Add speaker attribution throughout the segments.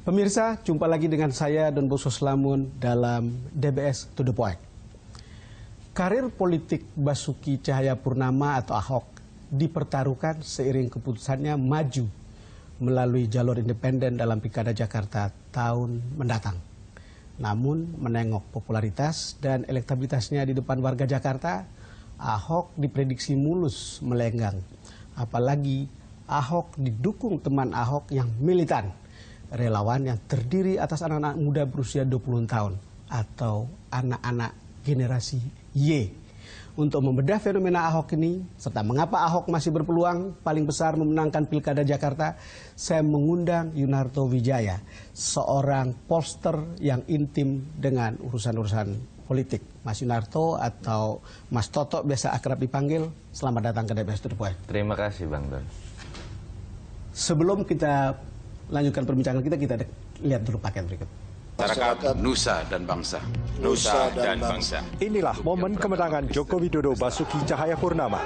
Speaker 1: Pemirsa, jumpa lagi dengan saya Don Bosco Slamun dalam DBS To The Point. Karir politik Basuki Cahayapurnama atau Ahok dipertaruhkan seiring keputusannya maju melalui jalur independen dalam Pilkada Jakarta tahun mendatang. Namun menengok popularitas dan elektabilitasnya di depan warga Jakarta, Ahok diprediksi mulus melenggang. Apalagi Ahok didukung teman Ahok yang militan, relawan yang terdiri atas anak-anak muda berusia 20 tahun atau anak-anak generasi Y. Untuk membedah fenomena Ahok ini, serta mengapa Ahok masih berpeluang paling besar memenangkan Pilkada Jakarta, saya mengundang Yunarto Wijaya, seorang pollster yang intim dengan urusan-urusan politik. Mas Yunarto atau Mas Toto biasa akrab dipanggil, selamat datang ke DBS To The Point.
Speaker 2: Terima kasih Bang Don.
Speaker 1: Sebelum kita lanjutkan perbincangan kita lihat dulu paket berikut.
Speaker 3: Masyarakat Nusa dan Bangsa. Nusa dan Bangsa.
Speaker 4: Inilah momen kemenangan Joko Widodo Basuki Cahayapurnama.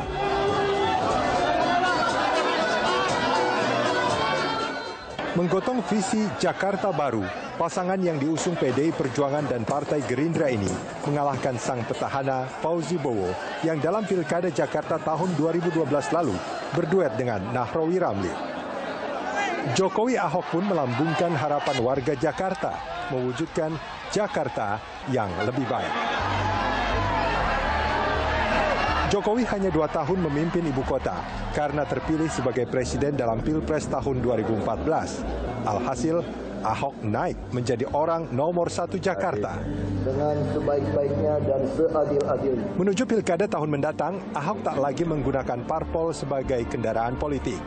Speaker 4: Menggotong visi Jakarta Baru, pasangan yang diusung PDI Perjuangan dan Partai Gerindra ini mengalahkan sang petahana Fauzi Bowo yang dalam Pilkada Jakarta tahun 2012 lalu berduet dengan Nahrawi Ramli. Jokowi Ahok pun melambungkan harapan warga Jakarta mewujudkan Jakarta yang lebih baik. Jokowi hanya 2 tahun memimpin ibu kota karena terpilih sebagai presiden dalam Pilpres tahun 2014. Alhasil, Ahok naik menjadi orang nomor 1 Jakarta.
Speaker 5: Dengan sebaik-baiknya dan seadil-adilnya.
Speaker 4: Menuju Pilkada tahun mendatang, Ahok tak lagi menggunakan parpol sebagai kendaraan politik.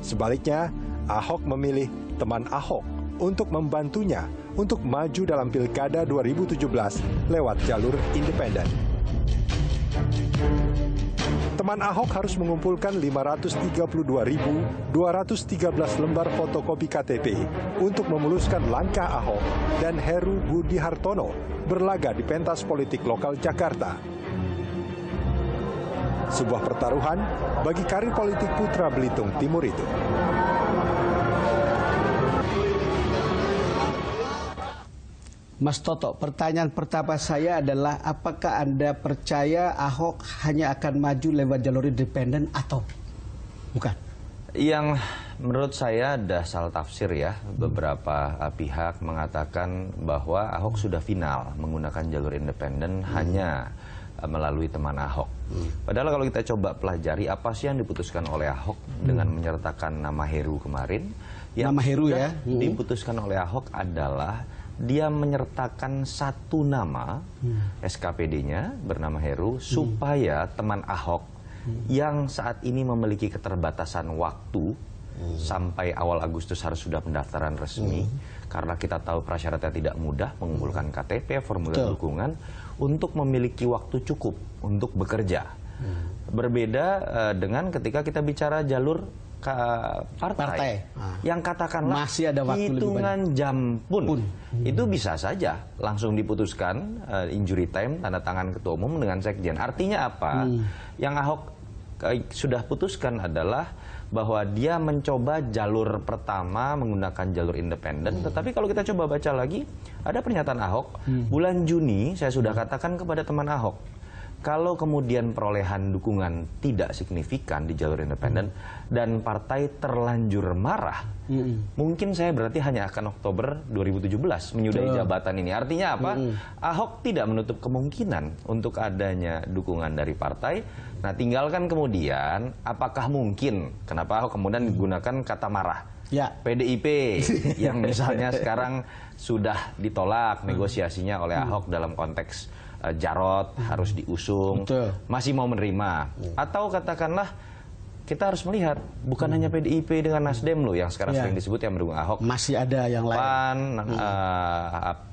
Speaker 4: Sebaliknya, Ahok memilih teman Ahok untuk membantunya untuk maju dalam Pilkada 2017 lewat jalur independen. Teman Ahok harus mengumpulkan 532.213 lembar fotokopi KTP untuk memuluskan langkah Ahok dan Heru Budi Hartono berlaga di pentas politik lokal Jakarta. Sebuah pertaruhan bagi karir politik putra Belitung Timur itu.
Speaker 1: Mas Toto, pertanyaan pertama saya adalah apakah Anda percaya Ahok hanya akan maju lewat jalur independen atau bukan?
Speaker 2: Yang menurut saya ada salah tafsir ya. Beberapa pihak mengatakan bahwa Ahok sudah final menggunakan jalur independen hanya melalui teman Ahok. Padahal kalau kita coba pelajari apa sih yang diputuskan oleh Ahok dengan menyertakan nama Heru kemarin. Yang
Speaker 1: nama Heru ya?
Speaker 2: Diputuskan oleh Ahok adalah dia menyertakan satu nama SKPD-nya bernama Heru supaya teman Ahok yang saat ini memiliki keterbatasan waktu sampai awal Agustus harus sudah pendaftaran resmi karena kita tahu prasyaratnya tidak mudah mengumpulkan KTP, formulir dukungan untuk memiliki waktu cukup untuk bekerja. Berbeda dengan ketika kita bicara jalur partai. Yang katakanlah
Speaker 1: masih ada waktu
Speaker 2: hitungan jam pun itu bisa saja langsung diputuskan injury time tanda tangan ketua umum dengan sekjen. Artinya apa? Yang Ahok sudah putuskan adalah bahwa dia mencoba jalur pertama menggunakan jalur independen. Tetapi kalau kita coba baca lagi, ada pernyataan Ahok bulan Juni saya sudah katakan kepada teman Ahok, kalau kemudian perolehan dukungan tidak signifikan di jalur independen dan partai terlanjur marah, mungkin saya berarti hanya akan Oktober 2017 menyudahi jabatan ini. Artinya apa? Ahok tidak menutup kemungkinan untuk adanya dukungan dari partai. Nah, tinggalkan kemudian apakah mungkin, kenapa Ahok kemudian digunakan kata marah? Ya. PDIP yang misalnya sekarang sudah ditolak negosiasinya oleh Ahok dalam konteks Jarot harus diusung, masih mau menerima. Atau katakanlah kita harus melihat bukan hanya PDIP dengan Nasdem loh yang sekarang sering disebut yang mendukung Ahok.
Speaker 1: Masih ada yang lain.
Speaker 2: PAN,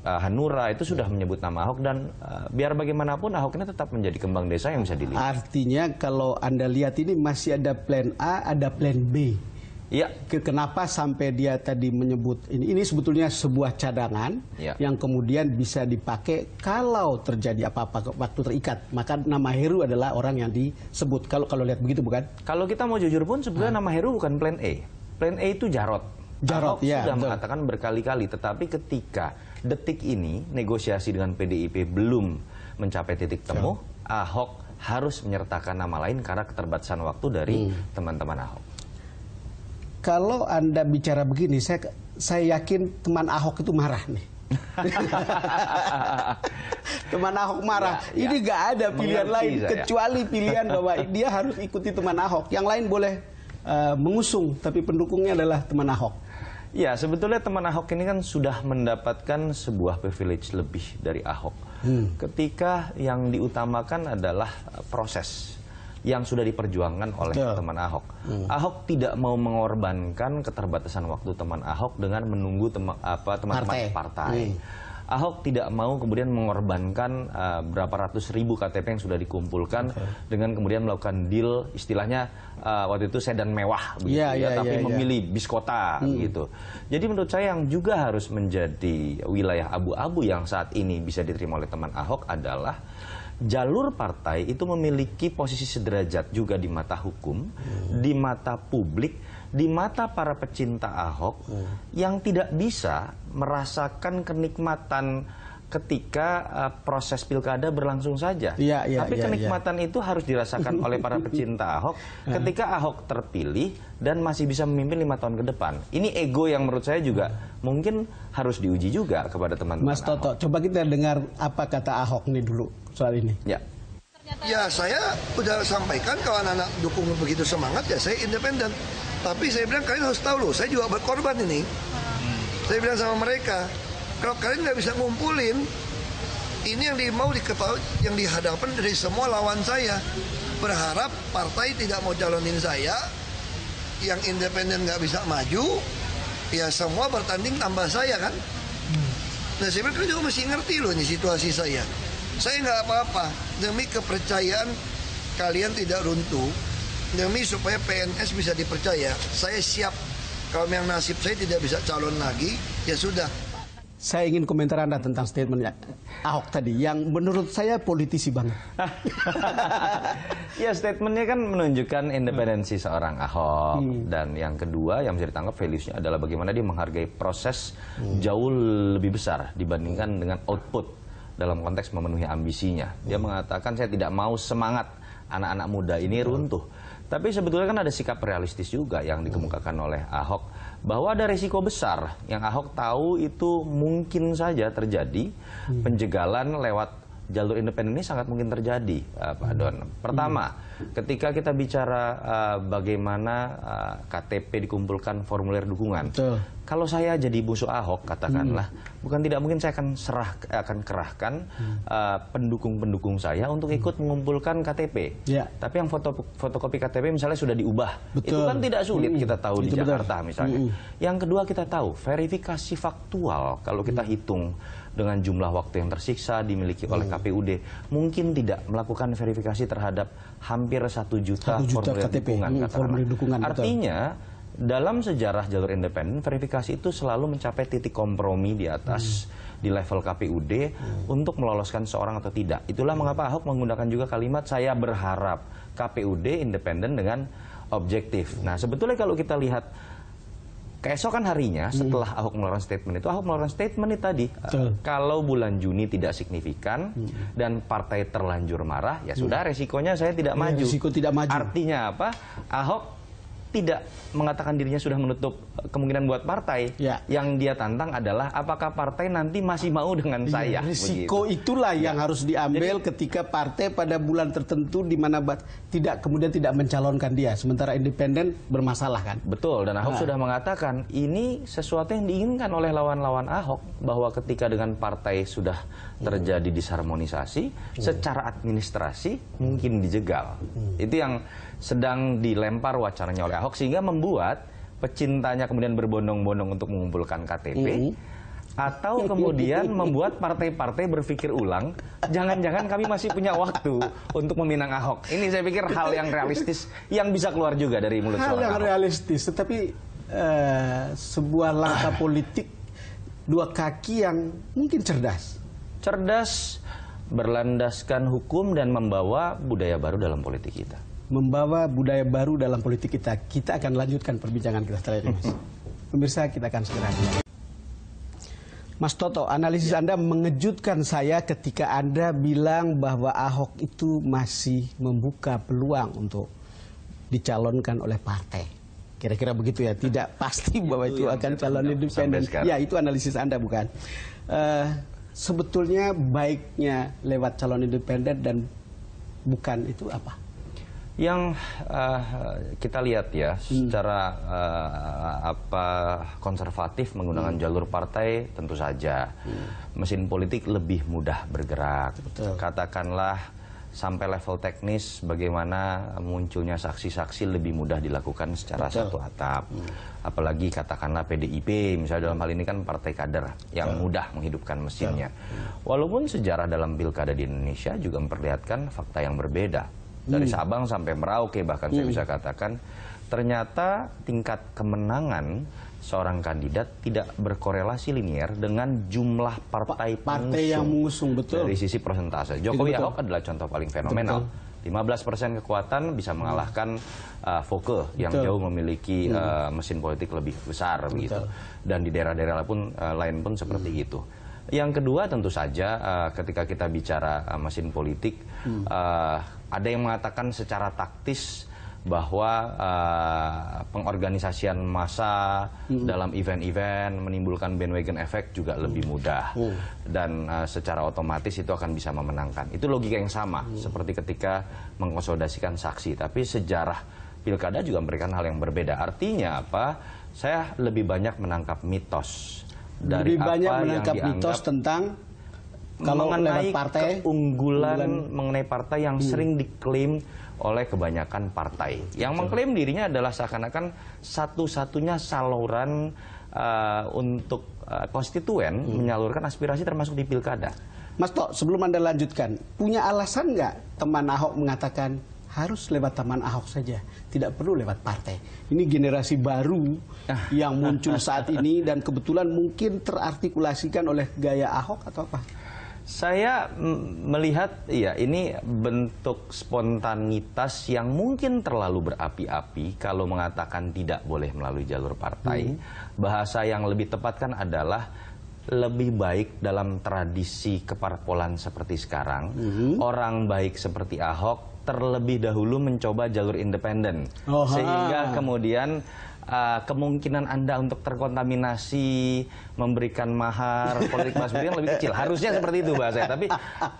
Speaker 2: Hanura itu sudah menyebut nama Ahok dan biar bagaimanapun Ahok ini tetap menjadi kembang desa yang bisa dilihat.
Speaker 1: Artinya kalau Anda lihat ini masih ada plan A, ada plan B. Ya, kenapa sampai dia tadi menyebut ini sebetulnya sebuah cadangan yang kemudian bisa dipakai kalau terjadi apa-apa waktu terikat. Maka nama Heru adalah orang yang disebut. Kalau lihat begitu bukan?
Speaker 2: Kalau kita mau jujur pun sebenarnya nama Heru bukan plan A. Plan A itu Jarot. Ahok sudah mengatakan berkali-kali, tetapi ketika detik ini negosiasi dengan PDIP belum mencapai titik temu, Ahok harus menyertakan nama lain karena keterbatasan waktu dari teman-teman Ahok.
Speaker 1: Kalau Anda bicara begini, saya yakin teman Ahok itu marah nih. Teman Ahok marah. Ini gak ada pilihan lain kecuali pilihan bahwa dia harus ikuti teman Ahok. Yang lain boleh mengusung, tapi pendukungnya adalah teman Ahok.
Speaker 2: Ya, sebetulnya teman Ahok ini kan sudah mendapatkan sebuah privilege lebih dari Ahok. Ketika yang diutamakan adalah proses yang sudah diperjuangkan oleh teman Ahok. Ahok tidak mau mengorbankan keterbatasan waktu teman Ahok dengan menunggu teman-teman partai. Ahok tidak mau kemudian mengorbankan berapa ratus ribu KTP yang sudah dikumpulkan dengan kemudian melakukan deal, istilahnya waktu itu sedan mewah, tapi memilih bis kota gitu. Jadi menurut saya yang juga harus menjadi wilayah abu-abu yang saat ini bisa diterima oleh teman Ahok adalah jalur partai itu memiliki posisi sederajat juga di mata hukum, di mata publik, di mata para pecinta Ahok yang tidak bisa merasakan kenikmatan ketika proses pilkada berlangsung saja. Tapi kenikmatan itu harus dirasakan oleh para pecinta Ahok ketika Ahok terpilih dan masih bisa memimpin 5 tahun ke depan. Ini ego yang menurut saya juga mungkin harus diuji juga kepada teman-teman
Speaker 1: Mas Toto, coba kita dengar apa kata Ahok nih dulu soal ini.
Speaker 6: Ya, saya udah sampaikan kalau anak-anak dukung begitu semangat, ya saya independen. Tapi saya bilang kalian harus tahu loh, saya juga berkorban ini. Saya bilang sama mereka, kalau kalian nggak bisa ngumpulin, ini yang mau diketahui, yang dihadapkan dari semua lawan saya. Berharap partai tidak mau calonin saya, yang independen nggak bisa maju, ya semua bertanding tambah saya kan. Nah saya bilang kalian juga mesti ngerti loh ini situasi saya. Saya nggak apa-apa, demi kepercayaan kalian tidak runtuh, demi supaya PNS bisa dipercaya, saya siap. Kalau yang nasib saya tidak bisa calon lagi, ya sudah.
Speaker 1: Saya ingin komentar Anda tentang statementnya Ahok tadi, yang menurut saya politisi banget.
Speaker 2: Ya, statementnya kan menunjukkan independensi seorang Ahok. Dan yang kedua yang bisa ditangkap values-nya adalah bagaimana dia menghargai proses jauh lebih besar dibandingkan dengan output dalam konteks memenuhi ambisinya. Dia mengatakan saya tidak mau semangat anak-anak muda ini runtuh. Tapi sebetulnya kan ada sikap realistis juga yang dikemukakan oleh Ahok, bahwa ada risiko besar yang Ahok tahu itu mungkin saja terjadi. Penjegalan lewat jalur independen ini sangat mungkin terjadi, Pak Don. Pertama, ketika kita bicara bagaimana KTP dikumpulkan formulir dukungan. Kalau saya jadi musuh Ahok, katakanlah, bukan tidak mungkin saya akan kerahkan pendukung-pendukung saya untuk ikut mengumpulkan KTP. Tapi yang fotokopi KTP misalnya sudah diubah. Itu kan tidak sulit kita tahu di Jakarta misalnya. Yang kedua kita tahu, verifikasi faktual kalau kita hitung dengan jumlah waktu yang tersiksa dimiliki oleh KPUD, mungkin tidak melakukan verifikasi terhadap hampir 1 juta formulir dukungan. Artinya, dalam sejarah jalur independen, verifikasi itu selalu mencapai titik kompromi di atas di level KPUD untuk meloloskan seorang atau tidak. Itulah mengapa Ahok menggunakan juga kalimat saya berharap KPUD independen dengan objektif. Nah, sebetulnya kalau kita lihat keesokan harinya setelah Ahok mengeluarkan statement itu, Ahok mengeluarkan statement itu tadi, kalau bulan Juni tidak signifikan dan partai terlanjur marah, ya sudah resikonya saya tidak maju.
Speaker 1: Risiko tidak maju.
Speaker 2: Artinya apa? Ahok tidak mengatakan dirinya sudah menutup kemungkinan buat partai. Yang dia tantang adalah apakah partai nanti masih mau dengan saya.
Speaker 1: Risiko itulah yang harus diambil. Jadi, ketika partai pada bulan tertentu di mana kemudian tidak mencalonkan dia, sementara independen bermasalah kan.
Speaker 2: Betul, dan Ahok sudah mengatakan ini sesuatu yang diinginkan oleh lawan-lawan Ahok, bahwa ketika dengan partai sudah terjadi disharmonisasi, secara administrasi mungkin dijegal. Itu yang sedang dilempar wacananya oleh Ahok, sehingga membuat pecintanya kemudian berbondong-bondong untuk mengumpulkan KTP, atau kemudian membuat partai-partai berpikir ulang, jangan-jangan kami masih punya waktu untuk meminang Ahok. Ini saya pikir hal yang realistis yang bisa keluar juga dari mulut seorang Ahok.
Speaker 1: Hal yang realistis, tetapi sebuah langkah politik dua kaki yang mungkin cerdas.
Speaker 2: Cerdas, berlandaskan hukum dan membawa budaya baru dalam politik kita.
Speaker 1: Membawa budaya baru dalam politik kita. Kita akan lanjutkan perbincangan kita setelah ini, Mas. Pemirsa, kita akan segera kembali. Mas Toto, analisis Anda mengejutkan saya ketika Anda bilang bahwa Ahok itu masih membuka peluang untuk dicalonkan oleh partai. Kira-kira begitu ya, tidak pasti bahwa itu akan calon independen. Ya, itu analisis Anda bukan? Sebetulnya baiknya lewat calon independen dan bukan itu apa?
Speaker 2: Yang kita lihat ya, secara konservatif menggunakan jalur partai tentu saja mesin politik lebih mudah bergerak.
Speaker 1: Betul.
Speaker 2: Katakanlah sampai level teknis bagaimana munculnya saksi-saksi lebih mudah dilakukan secara satu atap. Apalagi katakanlah PDIP misalnya, dalam hal ini kan partai kader yang mudah menghidupkan mesinnya. Walaupun sejarah dalam pilkada di Indonesia juga memperlihatkan fakta yang berbeda. Dari Sabang sampai Merauke bahkan saya bisa katakan, ternyata tingkat kemenangan seorang kandidat tidak berkorelasi linier dengan jumlah partai
Speaker 1: yang mengusung. Betul.
Speaker 2: Dari sisi persentase. Jokowi Ahok adalah contoh paling fenomenal. 15% kekuatan bisa mengalahkan Foke yang jauh memiliki mesin politik lebih besar begitu. Dan di daerah-daerah lain pun seperti itu. Yang kedua tentu saja ketika kita bicara mesin politik, ada yang mengatakan secara taktis bahwa pengorganisasian massa dalam event-event menimbulkan bandwagon effect juga lebih mudah. Dan secara otomatis itu akan bisa memenangkan. Itu logika yang sama seperti ketika mengkonsolidasikan saksi. Tapi sejarah pilkada juga memberikan hal yang berbeda. Artinya apa? Saya lebih banyak menangkap mitos. Dari
Speaker 1: lebih banyak
Speaker 2: apa
Speaker 1: menangkap
Speaker 2: yang
Speaker 1: mitos tentang kalau
Speaker 2: mengenai
Speaker 1: partai,
Speaker 2: keunggulan mengenai partai yang sering diklaim oleh kebanyakan partai. Yang mengklaim dirinya adalah seakan-akan satu-satunya saluran untuk konstituen menyalurkan aspirasi termasuk di pilkada.
Speaker 1: Mas Tok, sebelum Anda lanjutkan, punya alasan nggak teman Ahok mengatakan harus lewat teman Ahok saja, tidak perlu lewat partai? Ini generasi baru yang muncul saat ini dan kebetulan mungkin terartikulasikan oleh gaya Ahok atau apa?
Speaker 2: Saya melihat ya ini bentuk spontanitas yang mungkin terlalu berapi-api kalau mengatakan tidak boleh melalui jalur partai. Bahasa yang lebih tepat kan adalah lebih baik dalam tradisi keparpolan seperti sekarang, orang baik seperti Ahok terlebih dahulu mencoba jalur independen, sehingga kemudian kemungkinan Anda untuk terkontaminasi memberikan mahar politik Mas Budi lebih kecil. Harusnya seperti itu bahasanya. Tapi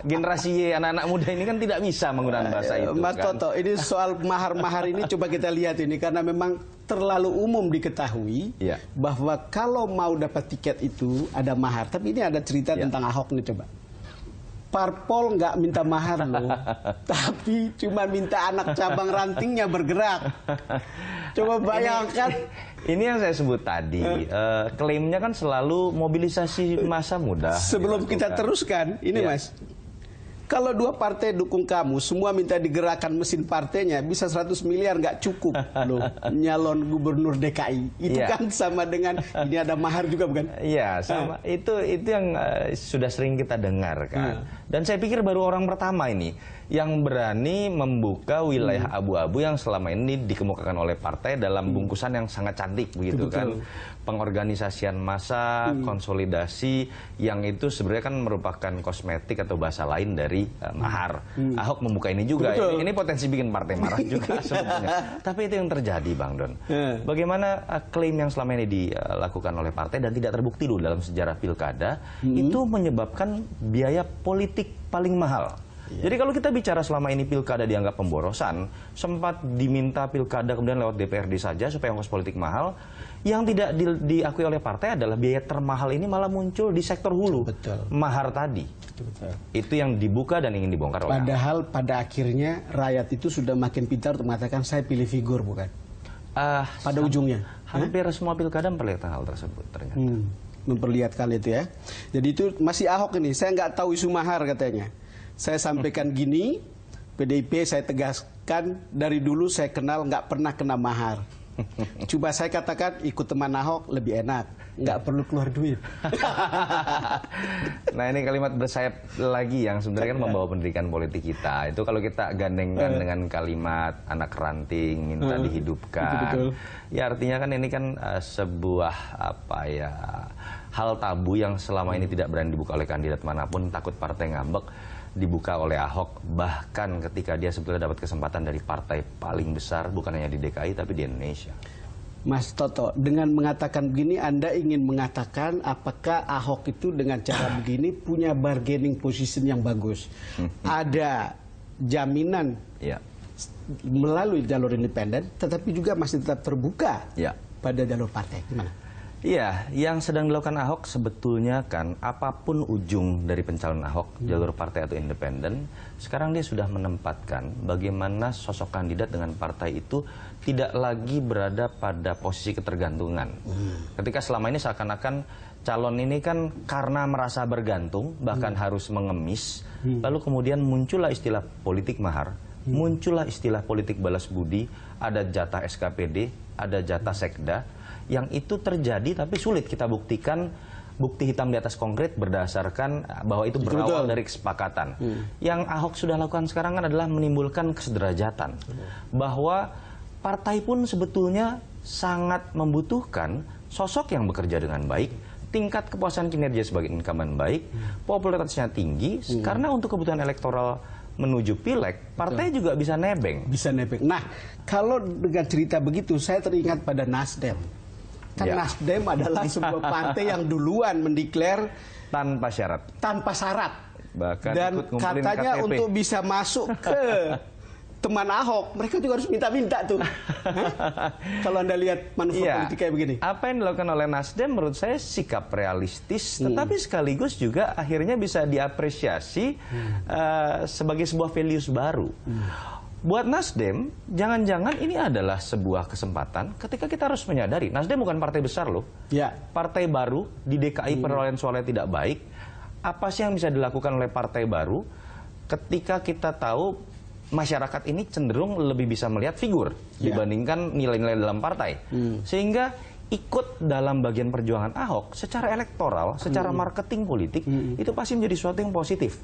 Speaker 2: generasi anak-anak muda ini kan tidak bisa menggunakan bahasa itu.
Speaker 1: Mas Toto, ini soal mahar-mahar ini coba kita lihat ini karena memang terlalu umum diketahui bahwa kalau mau dapat tiket itu ada mahar. Tapi ini ada cerita tentang Ahok nih, coba. Parpol nggak minta mahar loh, tapi cuma minta anak cabang rantingnya bergerak. Coba bayangkan.
Speaker 2: Ini yang saya sebut tadi, klaimnya kan selalu mobilisasi massa mudah.
Speaker 1: Sebelum kita teruskan, ini Mas, kalau dua partai dukung kamu, semua minta digerakkan mesin partainya, bisa 100 miliar nggak cukup loh nyalon gubernur DKI. Itu kan sama dengan ini ada mahar juga bukan?
Speaker 2: Iya, sama. Itu yang sudah sering kita dengar kan. Dan saya pikir baru orang pertama ini yang berani membuka wilayah abu-abu yang selama ini dikemukakan oleh partai dalam bungkusan yang sangat cantik begitu kan. Pengorganisasian massa, konsolidasi yang itu sebenarnya kan merupakan kosmetik atau bahasa lain dari mahar. Ahok membuka ini juga. Ini potensi bikin partai marah juga sebetulnya. Tapi itu yang terjadi, Bang Don. Bagaimana klaim yang selama ini dilakukan oleh partai dan tidak terbukti dulu dalam sejarah pilkada itu menyebabkan biaya politik paling mahal. Jadi kalau kita bicara selama ini pilkada dianggap pemborosan, sempat diminta pilkada kemudian lewat DPRD saja supaya ongkos politik mahal, yang tidak diakui oleh partai adalah biaya termahal ini malah muncul di sektor hulu. Mahar tadi. Itu yang dibuka dan ingin dibongkar oleh
Speaker 1: Padahal pada akhirnya rakyat itu sudah makin pintar untuk mengatakan saya pilih figur bukan? Pada ujungnya.
Speaker 2: Hampir semua pilkada memperlihatkan hal tersebut ternyata.
Speaker 1: Memperlihatkan itu ya. Jadi itu masih Ahok ini, saya nggak tahu isu mahar katanya. Saya sampaikan gini, PDIP saya tegaskan dari dulu saya kenal nggak pernah kena mahar. Coba saya katakan ikut teman Ahok lebih enak, nggak perlu keluar duit.
Speaker 2: Nah ini kalimat bersayap lagi yang sebenarnya kan membawa pendidikan politik kita. Itu kalau kita gandengkan dengan kalimat anak ranting minta dihidupkan.
Speaker 1: Betul.
Speaker 2: Ya artinya kan ini kan sebuah hal tabu yang selama ini tidak berani dibuka oleh kandidat manapun, takut partai ngambek, dibuka oleh Ahok, bahkan ketika dia sebetulnya dapat kesempatan dari partai paling besar, bukan hanya di DKI tapi di Indonesia.
Speaker 1: Mas Toto, dengan mengatakan begini, Anda ingin mengatakan apakah Ahok itu dengan cara begini punya bargaining position yang bagus? Ada jaminan melalui jalur independen, tetapi juga masih tetap terbuka pada jalur partai. Gimana?
Speaker 2: Iya, yang sedang dilakukan Ahok sebetulnya kan apapun ujung dari pencalonan Ahok, jalur partai atau independen, sekarang dia sudah menempatkan bagaimana sosok kandidat dengan partai itu tidak lagi berada pada posisi ketergantungan. Ketika selama ini seakan-akan calon ini kan karena merasa bergantung, bahkan harus mengemis, lalu kemudian muncullah istilah politik mahar, muncullah istilah politik balas budi, ada jatah SKPD, ada jatah sekda, yang itu terjadi tapi sulit kita buktikan bukti hitam di atas konkret berdasarkan bahwa itu berawal dari kesepakatan. Yang Ahok sudah lakukan sekarang kan adalah menimbulkan kesederajatan. Bahwa partai pun sebetulnya sangat membutuhkan sosok yang bekerja dengan baik, tingkat kepuasan kinerja sebagai incumbent baik, popularitasnya tinggi, karena untuk kebutuhan elektoral menuju pileg, partai juga bisa nebeng.
Speaker 1: Bisa nebeng. Nah, kalau dengan cerita begitu, saya teringat pada Nasdem. Kan Nasdem adalah sebuah partai yang duluan mendeklar
Speaker 2: tanpa syarat.
Speaker 1: Tanpa syarat.
Speaker 2: Bahkan
Speaker 1: dan katanya KTP. Untuk bisa masuk ke teman Ahok, mereka juga harus minta-minta tuh. Kalau Anda lihat manuver politik kayak begini.
Speaker 2: Apa yang dilakukan oleh Nasdem menurut saya sikap realistis, tetapi sekaligus juga akhirnya bisa diapresiasi sebagai sebuah values baru. Buat Nasdem, jangan-jangan ini adalah sebuah kesempatan ketika kita harus menyadari, Nasdem bukan partai besar loh. Partai baru, di DKI perolehan suaranya tidak baik. Apa sih yang bisa dilakukan oleh partai baru ketika kita tahu masyarakat ini cenderung lebih bisa melihat figur dibandingkan nilai-nilai dalam partai. Sehingga ikut dalam bagian perjuangan Ahok secara elektoral, secara marketing politik, itu pasti menjadi sesuatu yang positif.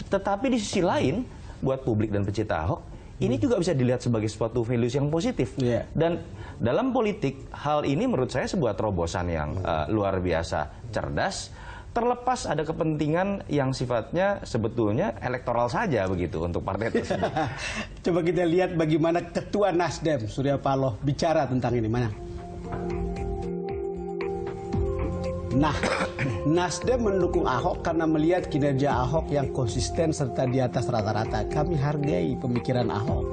Speaker 2: Tetapi di sisi lain, buat publik dan pecinta Ahok, ini juga bisa dilihat sebagai suatu values yang positif. Dan dalam politik, hal ini menurut saya sebuah terobosan yang luar biasa cerdas, terlepas ada kepentingan yang sifatnya sebetulnya elektoral saja begitu untuk partai tersebut.
Speaker 1: Coba kita lihat bagaimana Ketua Nasdem, Surya Paloh, bicara tentang ini. Mana? Nah, Nasdem mendukung Ahok karena melihat kinerja Ahok yang konsisten serta di atas rata-rata. Kami hargai pemikiran Ahok.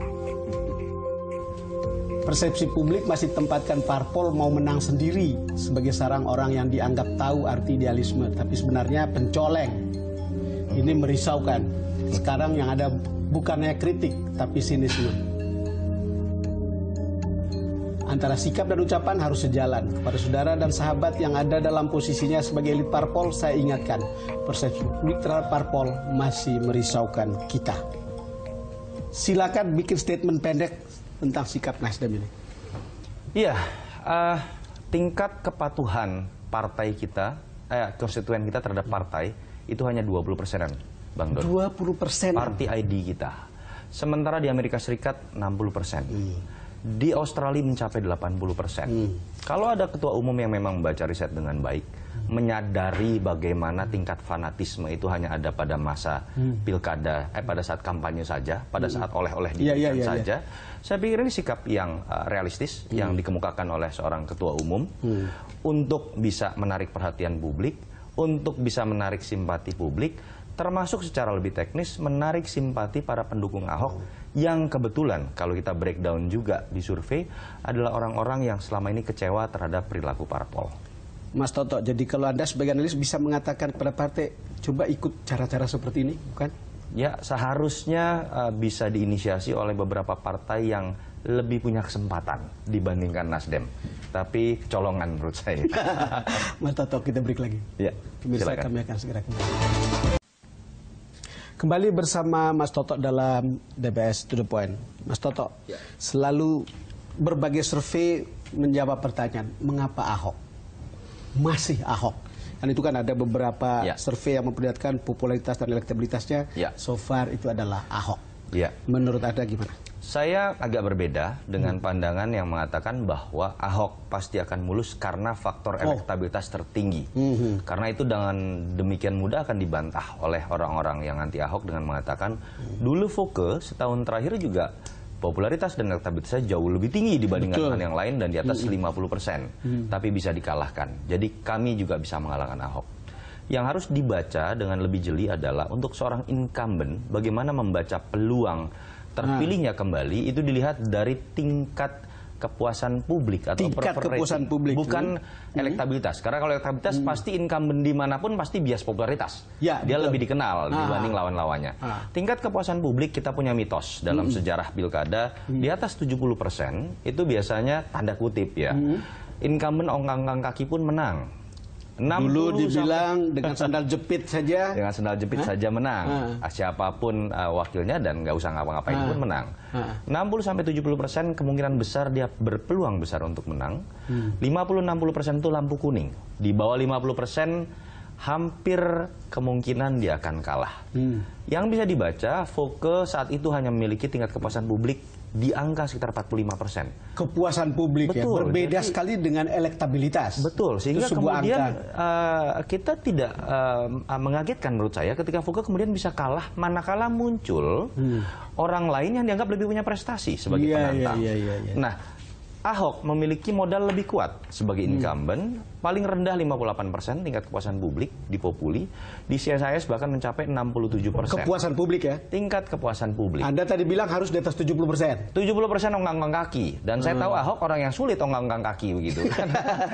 Speaker 1: Persepsi publik masih tempatkan parpol mau menang sendiri sebagai sarang orang yang dianggap tahu arti idealisme, tapi sebenarnya pencoleng. Ini merisaukan. Sekarang yang ada bukannya kritik, tapi sinisme. Antara sikap dan ucapan harus sejalan. Kepada saudara dan sahabat yang ada dalam posisinya sebagai elit parpol, saya ingatkan, persepsi publik terhadap parpol masih merisaukan kita. Silakan bikin statement pendek tentang sikap Nasdem ini.
Speaker 2: Iya, tingkat kepatuhan partai kita, konstituen kita terhadap partai, itu hanya 20%-an, Bang Don.
Speaker 1: 20%?
Speaker 2: Party ID kita. Sementara di Amerika Serikat 60%. Di Australia mencapai 80%. Kalau ada ketua umum yang memang membaca riset dengan baik, menyadari bagaimana tingkat fanatisme itu hanya ada pada masa pilkada, pada saat kampanye saja, pada saat oleh-oleh diberikan saja, saya pikir ini sikap yang realistis yang dikemukakan oleh seorang ketua umum untuk bisa menarik perhatian publik, untuk bisa menarik simpati publik, termasuk secara lebih teknis menarik simpati para pendukung Ahok yang kebetulan kalau kita breakdown juga di survei adalah orang-orang yang selama ini kecewa terhadap perilaku parpol.
Speaker 1: Mas Toto, jadi kalau Anda sebagai analis bisa mengatakan kepada partai, coba ikut cara-cara seperti ini, bukan?
Speaker 2: Ya, seharusnya bisa diinisiasi oleh beberapa partai yang lebih punya kesempatan dibandingkan Nasdem. Tapi kecolongan menurut saya.
Speaker 1: Mas Toto, kita break lagi.
Speaker 2: Ya,
Speaker 1: pemirsa, kami akan segera kembali. Kembali bersama Mas Toto dalam DBS To The Point. Mas Toto, selalu berbagai survei menjawab pertanyaan, mengapa Ahok? Masih Ahok. Dan itu kan ada beberapa survei yang memperlihatkan popularitas dan elektabilitasnya. So far itu adalah Ahok. Menurut Anda gimana?
Speaker 2: Saya agak berbeda dengan pandangan yang mengatakan bahwa Ahok pasti akan mulus karena faktor elektabilitas tertinggi. Karena itu dengan demikian mudah akan dibantah oleh orang-orang yang anti Ahok dengan mengatakan dulu Foke setahun terakhir juga popularitas dan elektabilitasnya jauh lebih tinggi dibandingkan dengan yang lain dan di atas 50%. Tapi bisa dikalahkan. Jadi kami juga bisa mengalahkan Ahok. Yang harus dibaca dengan lebih jeli adalah untuk seorang incumbent bagaimana membaca peluang terpilihnya kembali itu dilihat dari tingkat kepuasan publik atau
Speaker 1: kepuasan publik,
Speaker 2: bukan elektabilitas. Karena kalau elektabilitas pasti incumbent dimanapun pasti bias popularitas. Dia lebih dikenal dibanding lawan-lawannya. Tingkat kepuasan publik kita punya mitos dalam sejarah pilkada di atas 70% itu biasanya tanda kutip ya. Incumbent ongkang-ongkang kaki pun menang.
Speaker 1: Dulu dibilang dengan sandal jepit saja.
Speaker 2: Dengan sandal jepit saja menang. Siapapun wakilnya dan nggak usah ngapa-ngapain pun menang. 60-70% kemungkinan besar dia berpeluang besar untuk menang. 50-60% itu lampu kuning. Di bawah 50% hampir kemungkinan dia akan kalah. Yang bisa dibaca, Foke saat itu hanya memiliki tingkat kepuasan publik di angka sekitar 45%.
Speaker 1: Kepuasan publik ya, berbeda sekali dengan elektabilitas.
Speaker 2: Betul, sehingga kemudian kita tidak mengagetkan menurut saya ketika Foke kemudian bisa kalah manakala muncul orang lain yang dianggap lebih punya prestasi sebagai penantang. Nah, Ahok memiliki modal lebih kuat sebagai incumbent, paling rendah 58% tingkat kepuasan publik di Populi, di CSIS bahkan mencapai 67%.
Speaker 1: Kepuasan publik ya?
Speaker 2: Tingkat kepuasan publik.
Speaker 1: Anda tadi bilang harus di atas 70%.
Speaker 2: 70% ongkang-ongkang kaki, dan saya tahu Ahok orang yang sulit ongkang-ongkang kaki begitu.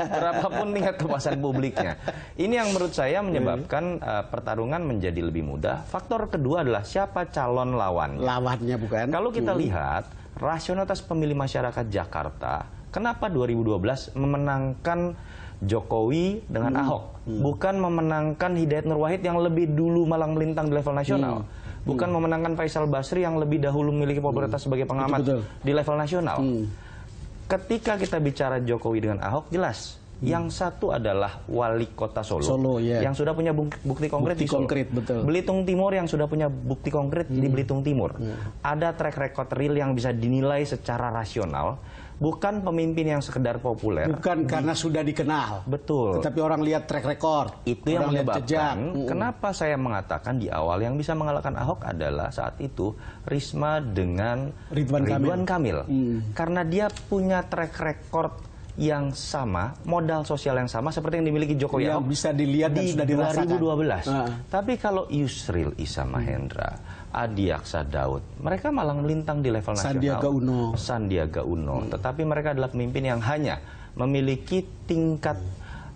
Speaker 2: Berapapun tingkat kepuasan publiknya. Ini yang menurut saya menyebabkan pertarungan menjadi lebih mudah. Faktor kedua adalah siapa calon lawannya.
Speaker 1: Lawannya bukan?
Speaker 2: Kalau kita lihat rasionalitas pemilih masyarakat Jakarta, kenapa 2012 memenangkan Jokowi dengan Ahok, bukan memenangkan Hidayat Nur Wahid yang lebih dulu malang melintang di level nasional, bukan memenangkan Faisal Basri yang lebih dahulu memiliki popularitas sebagai pengamat di level nasional. Ketika kita bicara Jokowi dengan Ahok, jelas yang satu adalah wali kota Solo yang sudah punya bukti konkret di Solo. Belitung Timur yang sudah punya bukti konkret di Belitung Timur. Ada track record real yang bisa dinilai secara rasional. Bukan pemimpin yang sekedar populer.
Speaker 1: Bukan karena sudah dikenal.
Speaker 2: Betul.
Speaker 1: Tetapi orang lihat track record.
Speaker 2: Itu yang menyebabkan kenapa saya mengatakan di awal yang bisa mengalahkan Ahok adalah saat itu Risma dengan Ridwan Kamil. Karena dia punya track record yang sama, modal sosial yang sama seperti yang dimiliki Jokowi
Speaker 1: yang bisa dilihat dan sudah dirasakan
Speaker 2: 2012. Tapi kalau Yusril Issa Mahendra, Adi Aksa Daud, mereka malah melintang di level nasional. Sandiaga Uno. Tetapi mereka adalah pemimpin yang hanya memiliki tingkat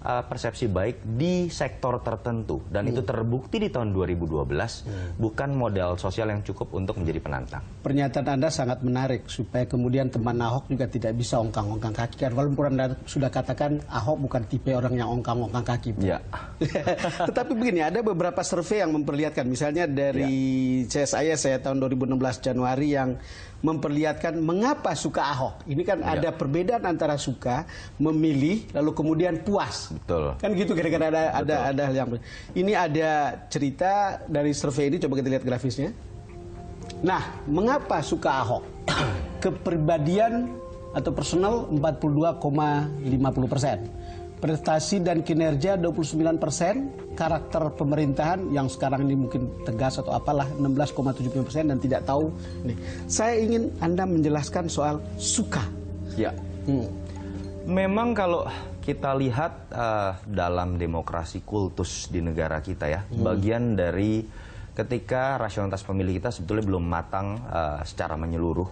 Speaker 2: persepsi baik di sektor tertentu, dan itu terbukti di tahun 2012 bukan modal sosial yang cukup untuk menjadi penantang.
Speaker 1: Pernyataan Anda sangat menarik supaya kemudian teman Ahok juga tidak bisa ongkang-ongkang kaki. Walaupun Anda sudah katakan Ahok bukan tipe orang yang ongkang-ongkang kaki. Tetapi begini, ada beberapa survei yang memperlihatkan, misalnya dari CSIS saya tahun 2016 Januari yang memperlihatkan mengapa suka Ahok. Ini kan ada perbedaan antara suka, memilih, lalu kemudian puas.
Speaker 2: Betul.
Speaker 1: Kan gitu kira-kira ada hal yang. Ini ada cerita dari survei ini, coba kita lihat grafisnya. Nah, mengapa suka Ahok? Kepribadian atau personal 42,50%. Prestasi dan kinerja 29%, karakter pemerintahan yang sekarang ini mungkin tegas atau apalah 16,75% dan tidak tahu. Nih, saya ingin Anda menjelaskan soal suka.
Speaker 2: Memang kalau kita lihat dalam demokrasi kultus di negara kita ya, bagian dari ketika rasionalitas pemilih kita sebetulnya belum matang secara menyeluruh,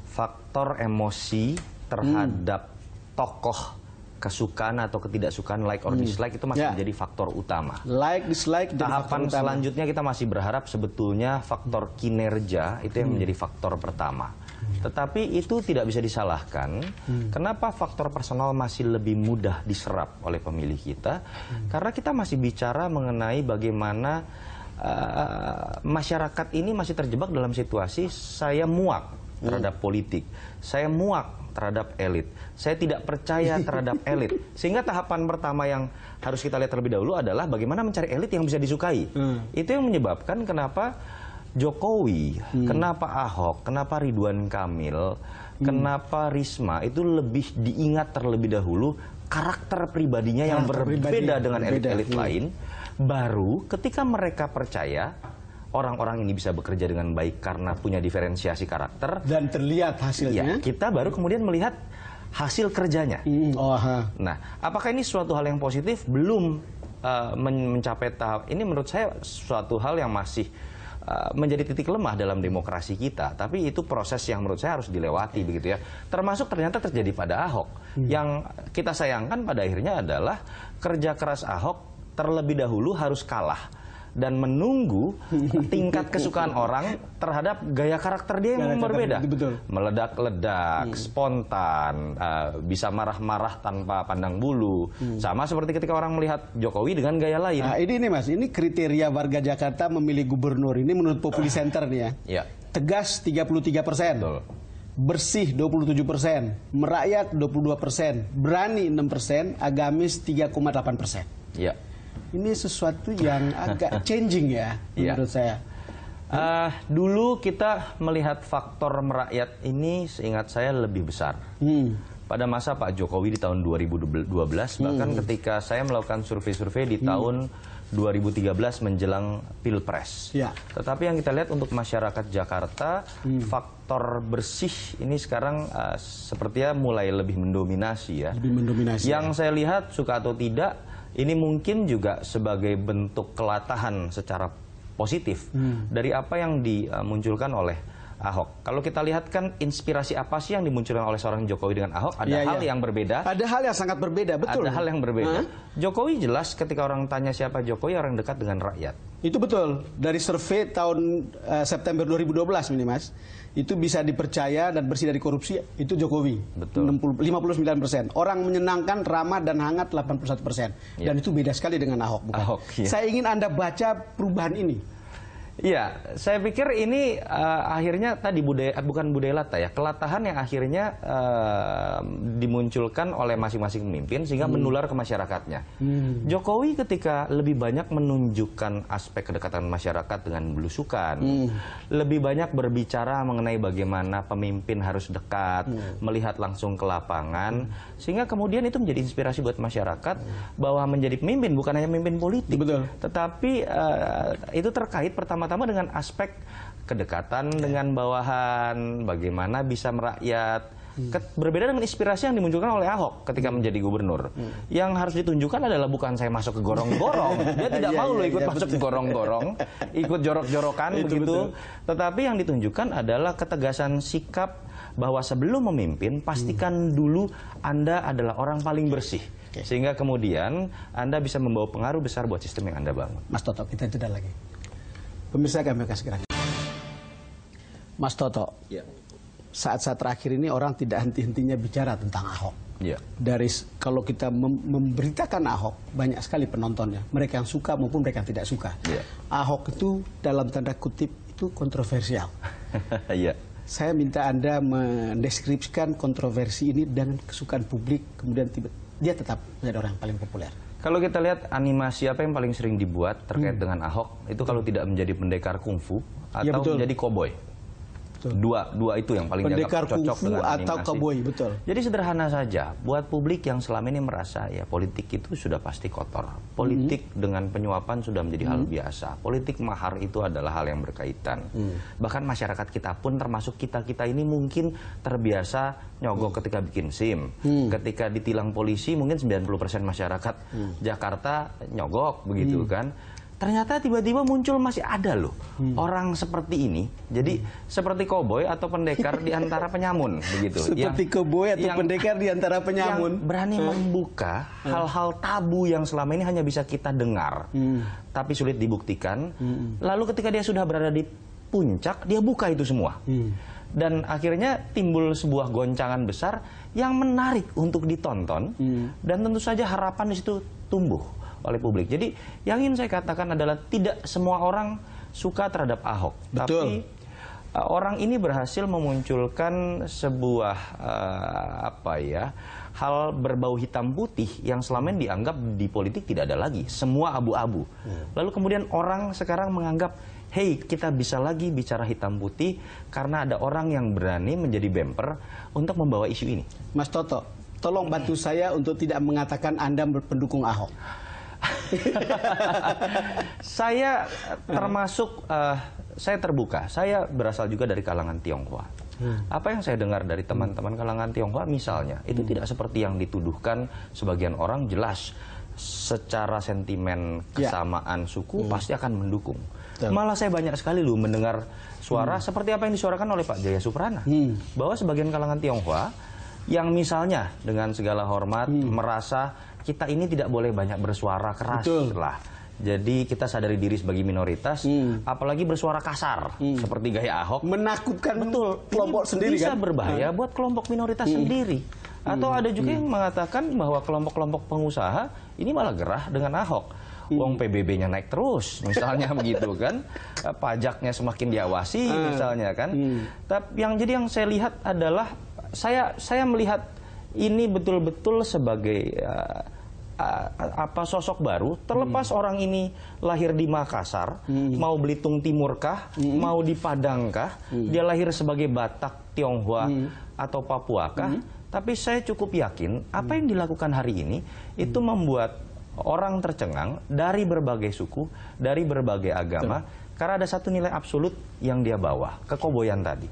Speaker 2: faktor emosi terhadap tokoh, kesukaan atau ketidaksukaan, like or dislike, itu masih menjadi faktor utama.
Speaker 1: Like, dislike,
Speaker 2: tahapan selanjutnya kita masih berharap sebetulnya faktor kinerja itu yang menjadi faktor pertama. Tetapi itu tidak bisa disalahkan. Kenapa faktor personal masih lebih mudah diserap oleh pemilih kita? Karena kita masih bicara mengenai bagaimana masyarakat ini masih terjebak dalam situasi saya muak terhadap politik. Saya muak terhadap elit. Saya tidak percaya terhadap elit. Sehingga tahapan pertama yang harus kita lihat terlebih dahulu adalah bagaimana mencari elit yang bisa disukai. Itu yang menyebabkan kenapa Jokowi, kenapa Ahok, kenapa Ridwan Kamil, kenapa Risma itu lebih diingat terlebih dahulu karakter pribadinya yang berbeda dengan elit-elit lain. Baru ketika mereka percaya orang-orang ini bisa bekerja dengan baik karena punya diferensiasi karakter
Speaker 1: dan terlihat hasilnya,
Speaker 2: ya, kita baru kemudian melihat hasil kerjanya. Nah, apakah ini suatu hal yang positif? Belum mencapai tahap ini. Menurut saya suatu hal yang masih menjadi titik lemah dalam demokrasi kita. Tapi itu proses yang menurut saya harus dilewati, begitu ya. Termasuk ternyata terjadi pada Ahok. Yang kita sayangkan pada akhirnya adalah kerja keras Ahok terlebih dahulu harus kalah dan menunggu tingkat kesukaan orang terhadap gaya karakter dia yang berbeda. Meledak-ledak, spontan, bisa marah-marah tanpa pandang bulu. Sama seperti ketika orang melihat Jokowi dengan gaya lain.
Speaker 1: Nah, ini Mas, ini kriteria warga Jakarta memilih gubernur. Ini menurut Populi Center nih ya. Tegas 33%. Bersih 27%, merakyat 22%, berani 6%, agamis 3,8%.
Speaker 2: Ya.
Speaker 1: Ini sesuatu yang agak changing ya, menurut saya.
Speaker 2: Dulu kita melihat faktor merakyat ini seingat saya lebih besar. Pada masa Pak Jokowi di tahun 2012, bahkan ketika saya melakukan survei-survei di tahun 2013 menjelang Pilpres. Tetapi yang kita lihat untuk masyarakat Jakarta, faktor bersih ini sekarang sepertinya mulai lebih mendominasi ya. Yang saya lihat, suka atau tidak, ini mungkin juga sebagai bentuk kelatahan secara positif dari apa yang dimunculkan oleh Ahok. Kalau kita lihat kan inspirasi apa sih yang dimunculkan oleh seorang Jokowi dengan Ahok? Ada hal yang berbeda.
Speaker 1: Ada hal yang sangat berbeda, betul.
Speaker 2: Ada hal yang berbeda. Jokowi jelas ketika orang tanya siapa Jokowi, orang dekat dengan rakyat. Itu betul.
Speaker 1: Dari survei tahun September 2012 ini Mas, itu bisa dipercaya dan bersih dari korupsi, itu Jokowi.
Speaker 2: Betul.
Speaker 1: 59%. Orang menyenangkan, ramah dan hangat 81%. Dan itu beda sekali dengan Ahok.
Speaker 2: Ahok,
Speaker 1: Saya ingin Anda baca perubahan ini.
Speaker 2: Iya, saya pikir ini akhirnya tadi bukan budaya latah ya, kelatahan yang akhirnya dimunculkan oleh masing-masing pemimpin sehingga menular ke masyarakatnya. Jokowi ketika lebih banyak menunjukkan aspek kedekatan masyarakat dengan belusukan, lebih banyak berbicara mengenai bagaimana pemimpin harus dekat, melihat langsung ke lapangan, sehingga kemudian itu menjadi inspirasi buat masyarakat bahwa menjadi pemimpin bukan hanya pemimpin politik, tetapi itu terkait pertama-tama dengan aspek kedekatan dengan bawahan, bagaimana bisa merakyat. Berbeda dengan inspirasi yang dimunculkan oleh Ahok ketika menjadi gubernur. Yang harus ditunjukkan adalah bukan saya masuk ke gorong-gorong. Dia tidak mau lo ikut masuk ke gorong-gorong, ikut jorok-jorokan begitu. Tetapi yang ditunjukkan adalah ketegasan sikap bahwa sebelum memimpin, pastikan dulu Anda adalah orang paling bersih. Sehingga kemudian Anda bisa membawa pengaruh besar buat sistem yang Anda bangun.
Speaker 1: Mas Toto, kita jeda lagi. Pemirsa, kami akan segera. Mas Toto, saat-saat terakhir ini orang tidak henti-hentinya bicara tentang Ahok. Dari kalau kita memberitakan Ahok, banyak sekali penontonnya. Mereka yang suka maupun mereka yang tidak suka. Ahok itu dalam tanda kutip itu kontroversial. Saya minta Anda mendeskripsikan kontroversi ini dengan kesukaan publik, kemudian dia tetap menjadi orang yang paling populer.
Speaker 2: Kalau kita lihat animasi apa yang paling sering dibuat terkait dengan Ahok, itu kalau tidak menjadi pendekar kungfu atau menjadi koboi. Dua itu yang paling dianggap cocok dengan animasi.
Speaker 1: Atau koboi, betul.
Speaker 2: Jadi sederhana saja, buat publik yang selama ini merasa ya politik itu sudah pasti kotor. Politik dengan penyuapan sudah menjadi hal biasa. Politik mahar itu adalah hal yang berkaitan. Bahkan masyarakat kita pun termasuk kita-kita ini mungkin terbiasa nyogok ketika bikin SIM. Ketika ditilang polisi mungkin 90% masyarakat Jakarta nyogok begitu kan. Ternyata tiba-tiba muncul masih ada loh orang seperti ini. Jadi seperti koboi atau pendekar di antara penyamun begitu.
Speaker 1: Seperti koboi atau pendekar di antara penyamun.
Speaker 2: Yang berani membuka hal-hal tabu yang selama ini hanya bisa kita dengar, tapi sulit dibuktikan. Lalu ketika dia sudah berada di puncak, dia buka itu semua. Dan akhirnya timbul sebuah goncangan besar yang menarik untuk ditonton. Dan tentu saja harapan di situ tumbuh oleh publik. Jadi yang ingin saya katakan adalah tidak semua orang suka terhadap Ahok. Tapi orang ini berhasil memunculkan sebuah hal berbau hitam putih yang selama ini dianggap di politik tidak ada lagi, semua abu-abu. Lalu kemudian orang sekarang menganggap, hey, kita bisa lagi bicara hitam putih karena ada orang yang berani menjadi bemper untuk membawa isu ini.
Speaker 1: Mas Toto, tolong bantu saya untuk tidak mengatakan Anda pendukung Ahok.
Speaker 2: Saya termasuk, saya terbuka, saya berasal juga dari kalangan Tionghoa. Apa yang saya dengar dari teman-teman kalangan Tionghoa misalnya, itu tidak seperti yang dituduhkan sebagian orang. Jelas secara sentimen kesamaan suku pasti akan mendukung. Malah saya banyak sekali loh mendengar suara seperti apa yang disuarakan oleh Pak Jaya Suprana, bahwa sebagian kalangan Tionghoa yang misalnya dengan segala hormat merasa kita ini tidak boleh banyak bersuara keras lah. Jadi kita sadari diri sebagai minoritas, apalagi bersuara kasar seperti gaya Ahok,
Speaker 1: menakutkan kelompok
Speaker 2: ini
Speaker 1: sendiri
Speaker 2: bisa
Speaker 1: kan?
Speaker 2: berbahaya buat kelompok minoritas sendiri. Atau ada juga yang mengatakan bahwa kelompok-kelompok pengusaha ini malah gerah dengan Ahok. Wong PBB-nya naik terus, misalnya begitu kan, pajaknya semakin diawasi, misalnya kan. Tapi yang saya lihat adalah saya melihat ini betul-betul sebagai sosok baru, terlepas orang ini lahir di Makassar, mau Belitung Timur kah, mau di Padang kah, dia lahir sebagai Batak, Tionghoa atau Papua kah, tapi saya cukup yakin apa yang dilakukan hari ini itu membuat orang tercengang dari berbagai suku, dari berbagai agama, karena ada satu nilai absolut yang dia bawa, kekoboyan tadi.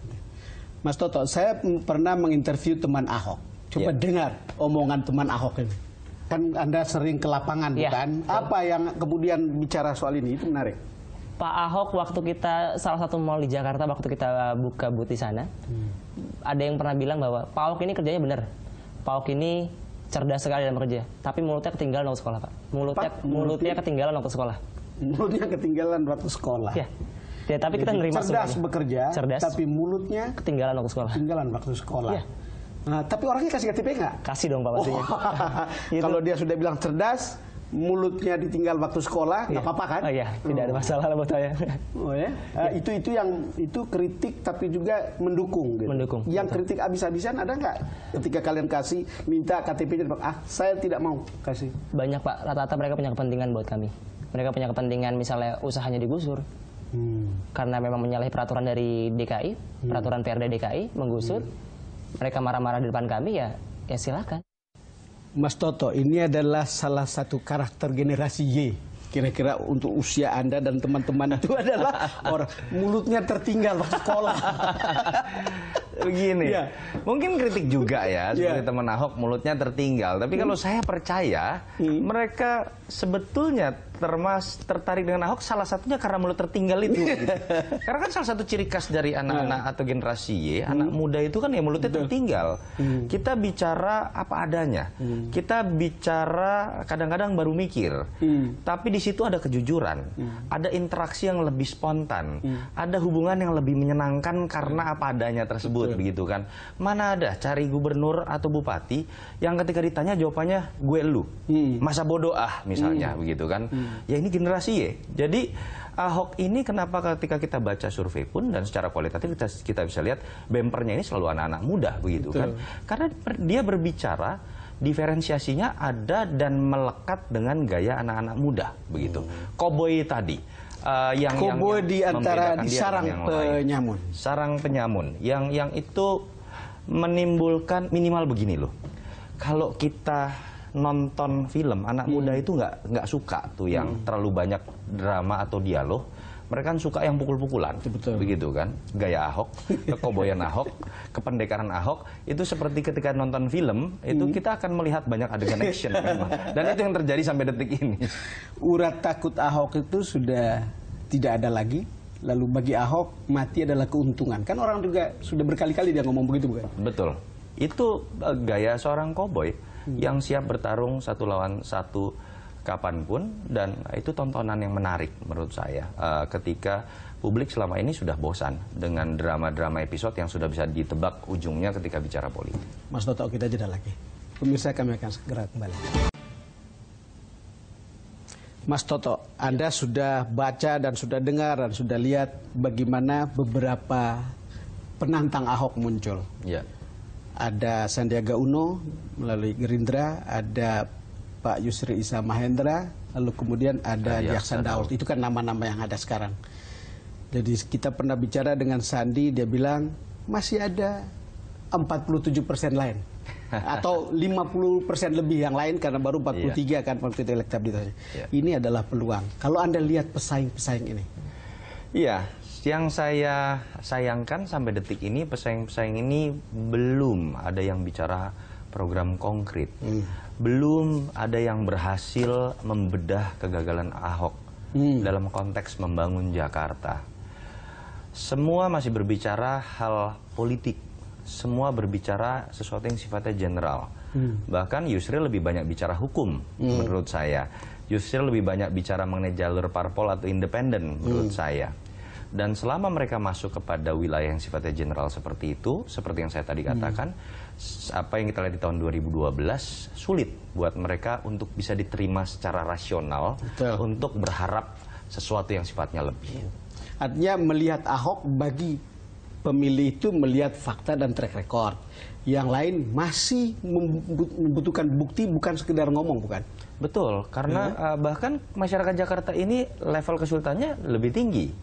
Speaker 1: Mas Toto, saya pernah menginterview teman Ahok. Coba dengar omongan teman Ahok ini. Kan Anda sering ke lapangan, bukan? Apa yang kemudian bicara soal ini? Itu menarik.
Speaker 7: Pak Ahok, waktu kita salah satu mall di Jakarta, waktu kita buka booth di sana, ada yang pernah bilang bahwa Pak Ahok ini kerjanya benar. Pak Ahok ini cerdas sekali dalam kerja, tapi mulutnya ketinggalan waktu sekolah, Pak. Mulutnya ketinggalan waktu sekolah.
Speaker 1: Mulutnya ketinggalan waktu sekolah.
Speaker 7: Ya, tapi kita nerima
Speaker 1: cerdas
Speaker 7: semuanya.
Speaker 1: Bekerja, tapi mulutnya
Speaker 7: ketinggalan waktu sekolah.
Speaker 1: Ketinggalan waktu sekolah. Nah, tapi orangnya kasih KTP nggak?
Speaker 7: Kasih dong Pak pastinya.
Speaker 1: Kalau dia sudah bilang cerdas, mulutnya ditinggal waktu sekolah, nggak apa-apa kan?
Speaker 7: Oh iya, tidak ada masalah lah buat saya.
Speaker 1: Oh ya, itu kritik tapi juga mendukung. Gitu.
Speaker 7: Mendukung.
Speaker 1: Yang kritik habis-habisan ada nggak? Ketika kalian kasih minta KTP-nya, saya tidak mau kasih.
Speaker 7: Banyak Pak, rata-rata mereka punya kepentingan buat kami. Mereka punya kepentingan misalnya usahanya digusur. Karena memang menyalahi peraturan dari DKI, peraturan PRD DKI, menggusur. Mereka marah-marah di depan kami, ya silakan.
Speaker 1: Mas Toto, ini adalah salah satu karakter generasi Y. Kira-kira untuk usia Anda dan teman-teman itu adalah orang mulutnya tertinggal waktu sekolah.
Speaker 2: Begini, mungkin kritik juga ya, seperti teman Ahok mulutnya tertinggal. Tapi kalau saya percaya, mereka sebetulnya tertarik dengan Ahok salah satunya karena mulut tertinggal itu. Gitu. Karena kan salah satu ciri khas dari anak-anak atau generasi Y, anak muda itu kan ya mulutnya tertinggal. Kita bicara apa adanya, kita bicara kadang-kadang baru mikir, tapi di situ ada kejujuran, ada interaksi yang lebih spontan, ada hubungan yang lebih menyenangkan karena apa adanya tersebut, begitu kan? Mana ada cari gubernur atau bupati yang ketika ditanya jawabannya gue lu, masa bodoh misalnya, begitu kan? Ya ini generasi Y. Jadi Ahok ini kenapa ketika kita baca survei pun dan secara kualitatif kita bisa lihat bempernya ini selalu anak-anak muda, begitu kan? Karena dia berbicara diferensiasinya ada dan melekat dengan gaya anak-anak muda, begitu. Koboi tadi yang
Speaker 1: di antara di sarang penyamun.
Speaker 2: Sarang penyamun yang itu menimbulkan minimal begini loh. Kalau kita nonton film, anak muda itu nggak suka tuh yang terlalu banyak drama atau dialog. Mereka kan suka yang pukul-pukulan, begitu kan? Gaya Ahok, kekoboyan Ahok, kependekaran Ahok, itu seperti ketika nonton film, itu kita akan melihat banyak adegan action memang. Dan itu yang terjadi sampai detik ini.
Speaker 1: Urat takut Ahok itu sudah tidak ada lagi. Lalu bagi Ahok, mati adalah keuntungan. Kan orang juga sudah berkali-kali dia ngomong begitu, bukan?
Speaker 2: Betul. Itu gaya seorang koboi yang siap bertarung satu lawan satu kapanpun, dan itu tontonan yang menarik menurut saya ketika publik selama ini sudah bosan dengan drama-drama episode yang sudah bisa ditebak ujungnya ketika bicara politik.
Speaker 1: Mas Toto, kita jeda lagi. Pemirsa, kami akan segera kembali. Mas Toto, Anda sudah baca dan sudah dengar dan sudah lihat bagaimana beberapa penantang Ahok muncul.
Speaker 2: Ya.
Speaker 1: Ada Sandiaga Uno melalui Gerindra, ada Pak Yusri Issa Mahendra, lalu kemudian ada Diaksan Daud. Itu kan nama-nama yang ada sekarang. Jadi kita pernah bicara dengan Sandi, dia bilang masih ada 47% lain. Atau 50% lebih yang lain karena baru 43 kan waktu itu elektabilitasnya. Ini adalah peluang. Kalau Anda lihat pesaing-pesaing ini.
Speaker 2: Iya, yang saya sayangkan sampai detik ini pesaing-pesaing ini belum ada yang bicara program konkret. Belum ada yang berhasil membedah kegagalan Ahok dalam konteks membangun Jakarta. Semua masih berbicara hal politik. Semua berbicara sesuatu yang sifatnya general. Bahkan Yusril lebih banyak bicara hukum menurut saya. Yusril lebih banyak bicara mengenai jalur parpol atau independen menurut saya. Dan selama mereka masuk kepada wilayah yang sifatnya general seperti itu, seperti yang saya tadi katakan, apa yang kita lihat di tahun 2012 sulit buat mereka untuk bisa diterima secara rasional. Betul. Untuk berharap sesuatu yang sifatnya lebih.
Speaker 1: Artinya melihat Ahok bagi pemilih itu melihat fakta dan track record. Yang lain masih membutuhkan bukti, bukan sekedar ngomong, bukan?
Speaker 2: Betul, karena bahkan masyarakat Jakarta ini level kesulitannya lebih tinggi.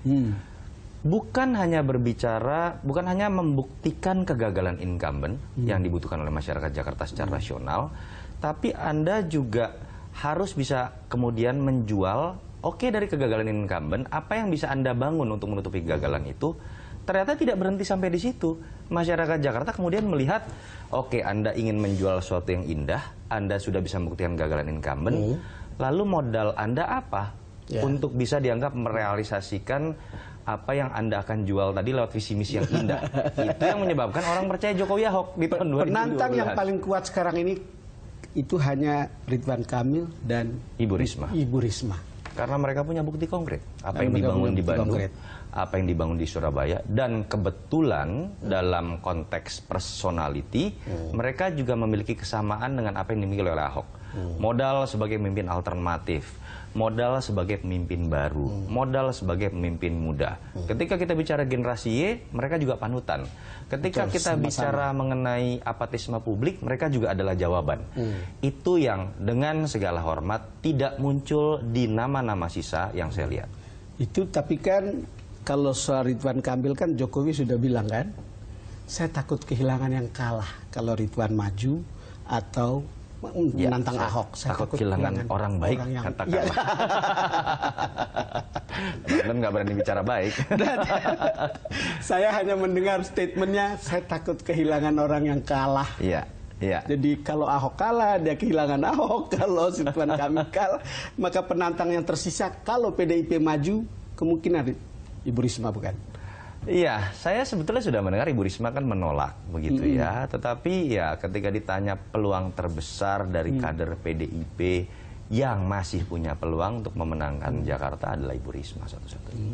Speaker 2: Bukan hanya berbicara, bukan hanya membuktikan kegagalan incumbent yang dibutuhkan oleh masyarakat Jakarta secara rasional, tapi Anda juga harus bisa kemudian menjual, oke, dari kegagalan incumbent, apa yang bisa Anda bangun untuk menutupi kegagalan itu. Ternyata tidak berhenti sampai di situ. Masyarakat Jakarta kemudian melihat, oke, Anda ingin menjual sesuatu yang indah, Anda sudah bisa membuktikan kegagalan incumbent, lalu modal Anda apa untuk bisa dianggap merealisasikan apa yang Anda akan jual tadi lewat visi misi yang indah. Itu yang menyebabkan orang percaya Jokowi Ahok di tahun 2012.
Speaker 1: Penantang yang paling kuat sekarang ini itu hanya Ridwan Kamil dan
Speaker 2: Ibu Risma.
Speaker 1: Ibu Risma.
Speaker 2: Karena mereka punya bukti konkret. Apa yang dibangun di Bandung, apa yang dibangun di Surabaya, dan kebetulan dalam konteks personality mereka juga memiliki kesamaan dengan apa yang dimiliki oleh Ahok. Modal sebagai pemimpin alternatif, modal sebagai pemimpin baru, modal sebagai pemimpin muda. Ketika kita bicara generasi Y, mereka juga panutan. Ketika kita bicara mengenai apatisme publik, mereka juga adalah jawaban. Itu yang dengan segala hormat tidak muncul di nama-nama sisa yang saya lihat.
Speaker 1: Itu tapi kan kalau soal Ridwan Kamil kan Jokowi sudah bilang kan, saya takut kehilangan yang kalah kalau Ridwan maju atau menantang Ahok.
Speaker 2: Saya takut kehilangan orang baik, katakanlah. Dan nggak berani bicara baik.
Speaker 1: Saya hanya mendengar statementnya, saya takut kehilangan orang yang kalah.
Speaker 2: Iya.
Speaker 1: Jadi kalau Ahok kalah, dia kehilangan Ahok. Kalau Ridwan Kamil kalah, maka penantang yang tersisa kalau PDIP maju, kemungkinan Ibu Risma, bukan?
Speaker 2: Iya, saya sebetulnya sudah mendengar Ibu Risma kan menolak begitu ya. Tetapi ya ketika ditanya peluang terbesar dari kader PDIP yang masih punya peluang untuk memenangkan Jakarta adalah Ibu Risma satu-satunya.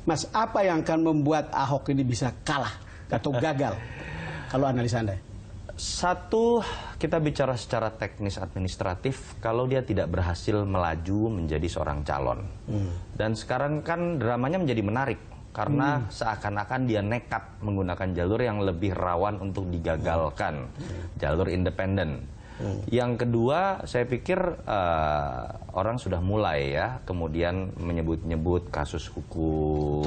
Speaker 1: Mas, apa yang akan membuat Ahok ini bisa kalah atau gagal kalau analisa Anda?
Speaker 2: Satu, kita bicara secara teknis administratif, kalau dia tidak berhasil melaju menjadi seorang calon. Dan sekarang kan dramanya menjadi menarik. Karena seakan-akan dia nekat menggunakan jalur yang lebih rawan untuk digagalkan, jalur independen. Yang kedua, saya pikir orang sudah mulai ya, kemudian menyebut-nyebut kasus hukum.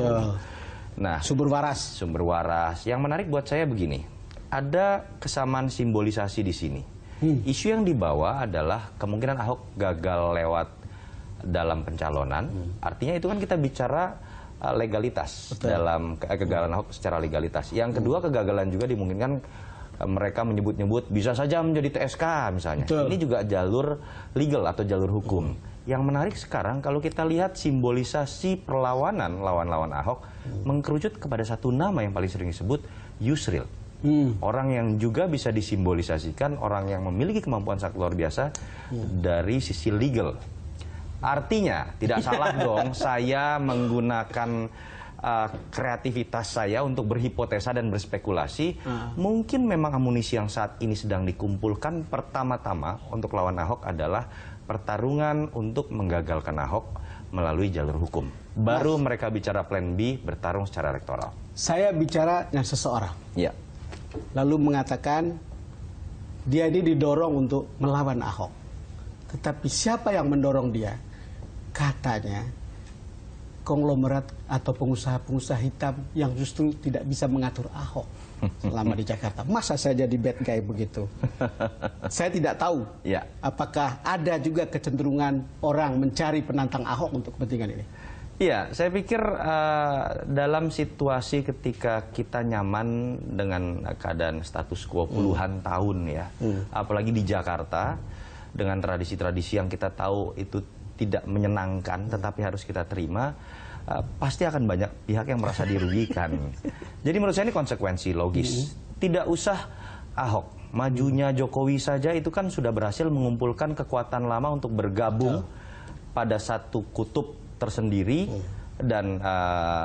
Speaker 2: Nah, sumber waras. Yang menarik buat saya begini, ada kesamaan simbolisasi di sini. Isu yang dibawa adalah kemungkinan Ahok gagal lewat dalam pencalonan. Artinya itu kan kita bicara legalitas. Betul. Dalam kegagalan Ahok secara legalitas. Yang kedua, kegagalan juga dimungkinkan mereka menyebut-nyebut bisa saja menjadi TSK misalnya. Betul. Ini juga jalur legal atau jalur hukum. Yang menarik sekarang kalau kita lihat simbolisasi perlawanan lawan-lawan Ahok mengkerucut kepada satu nama yang paling sering disebut, Yusril. Orang yang juga bisa disimbolisasikan orang yang memiliki kemampuan sangat luar biasa dari sisi legal. Artinya, tidak salah dong saya menggunakan kreativitas saya untuk berhipotesa dan berspekulasi, mungkin memang amunisi yang saat ini sedang dikumpulkan pertama-tama untuk lawan Ahok adalah pertarungan untuk menggagalkan Ahok melalui jalur hukum. Baru mereka bicara plan B, bertarung secara elektoral.
Speaker 1: Saya bicara dengan seseorang.
Speaker 2: Ya.
Speaker 1: Lalu mengatakan dia ini didorong untuk melawan Ahok. Tetapi siapa yang mendorong dia? Katanya konglomerat atau pengusaha-pengusaha hitam yang justru tidak bisa mengatur Ahok selama di Jakarta. Masa saya jadi bad guy begitu? Saya tidak tahu apakah ada juga kecenderungan orang mencari penantang Ahok untuk kepentingan ini.
Speaker 2: Iya, saya pikir dalam situasi ketika kita nyaman dengan keadaan status quo puluhan tahun ya, apalagi di Jakarta dengan tradisi-tradisi yang kita tahu itu tidak menyenangkan, tetapi harus kita terima, pasti akan banyak pihak yang merasa dirugikan. Jadi menurut saya ini konsekuensi logis. Tidak usah Ahok, majunya Jokowi saja itu kan sudah berhasil mengumpulkan kekuatan lama untuk bergabung pada satu kutub tersendiri dan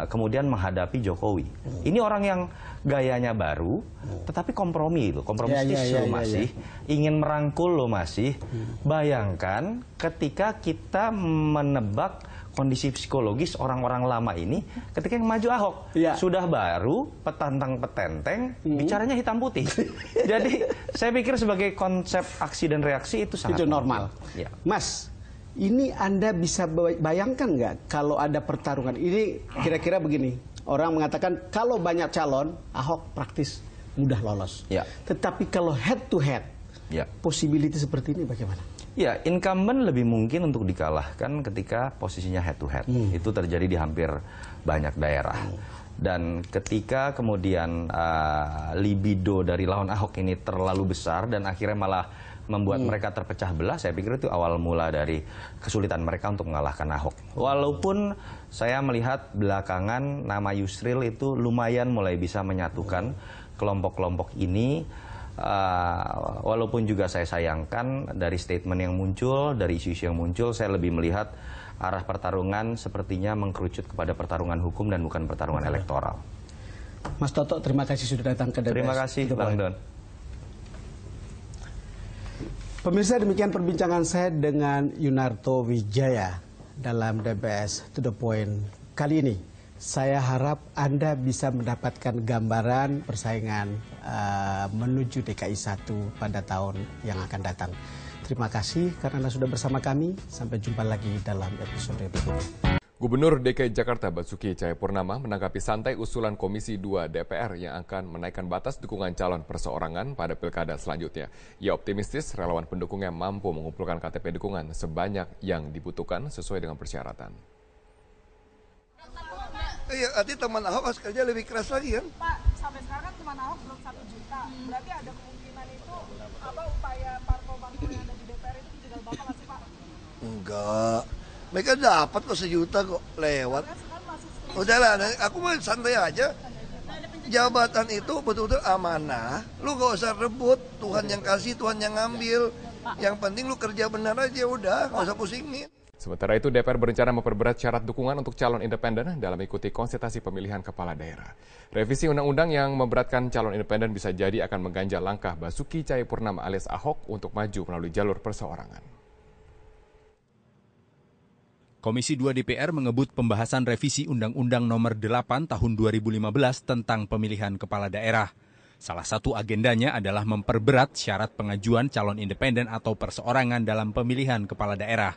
Speaker 2: kemudian menghadapi Jokowi. Ini orang yang gayanya baru, tetapi kompromi itu, kompromistis masih, ingin merangkul lo masih. Bayangkan ketika kita menebak kondisi psikologis orang-orang lama ini ketika yang maju Ahok. Sudah baru, petantang-petenteng, bicaranya hitam putih. Jadi saya pikir sebagai konsep aksi dan reaksi itu sangat
Speaker 1: normal. Mas, ini Anda bisa bayangkan nggak kalau ada pertarungan ini kira-kira begini, orang mengatakan kalau banyak calon Ahok praktis mudah lolos. Tetapi kalau head to head, possibility seperti ini bagaimana?
Speaker 2: Ya, incumbent lebih mungkin untuk dikalahkan ketika posisinya head to head. Itu terjadi di hampir banyak daerah. Dan ketika kemudian libido dari lawan Ahok ini terlalu besar dan akhirnya malah membuat mereka terpecah belah, saya pikir itu awal mula dari kesulitan mereka untuk mengalahkan Ahok. Walaupun saya melihat belakangan nama Yusril itu lumayan mulai bisa menyatukan kelompok-kelompok ini, walaupun juga saya sayangkan dari statement yang muncul, dari isu-isu yang muncul, saya lebih melihat arah pertarungan sepertinya mengkerucut kepada pertarungan hukum dan bukan pertarungan elektoral.
Speaker 1: Mas Toto, terima kasih sudah datang ke DBS.
Speaker 2: Terima kasih, Bang Don.
Speaker 1: Pemirsa, demikian perbincangan saya dengan Yunarto Wijaya dalam DBS To The Point kali ini. Saya harap Anda bisa mendapatkan gambaran persaingan menuju DKI 1 pada tahun yang akan datang. Terima kasih karena Anda sudah bersama kami. Sampai jumpa lagi dalam episode berikutnya.
Speaker 8: Gubernur DKI Jakarta Basuki Cahayapurnama menanggapi santai usulan Komisi 2 DPR yang akan menaikkan batas dukungan calon perseorangan pada pilkada selanjutnya. Ia optimistis relawan pendukungnya mampu mengumpulkan KTP dukungan sebanyak yang dibutuhkan sesuai dengan persyaratan.
Speaker 6: Iya, arti teman Ahok harus kerja lebih keras lagi kan?
Speaker 9: Pak, sampai sekarang kan teman Ahok belum 1 juta. Berarti ada kemungkinan itu upaya parpol-parpol yang ada di DPR itu dijegal Bapak nggak sih, Pak?
Speaker 6: Enggak. Mereka dapat kok 1 juta kok lewat. Udahlah, aku mau santai aja. Jabatan itu betul-betul amanah. Lu gak usah rebut. Tuhan yang kasih, Tuhan yang ngambil. Yang penting lu kerja benar aja udah, gak usah pusingin.
Speaker 8: Sementara itu DPR berencana memperberat syarat dukungan untuk calon independen dalam mengikuti konsultasi pemilihan kepala daerah. Revisi undang-undang yang memberatkan calon independen bisa jadi akan mengganjal langkah Basuki Cahayapurnama alias Ahok untuk maju melalui jalur perseorangan.
Speaker 10: Komisi 2 DPR mengebut pembahasan revisi Undang-Undang Nomor 8 Tahun 2015 tentang pemilihan kepala daerah. Salah satu agendanya adalah memperberat syarat pengajuan calon independen atau perseorangan dalam pemilihan kepala daerah.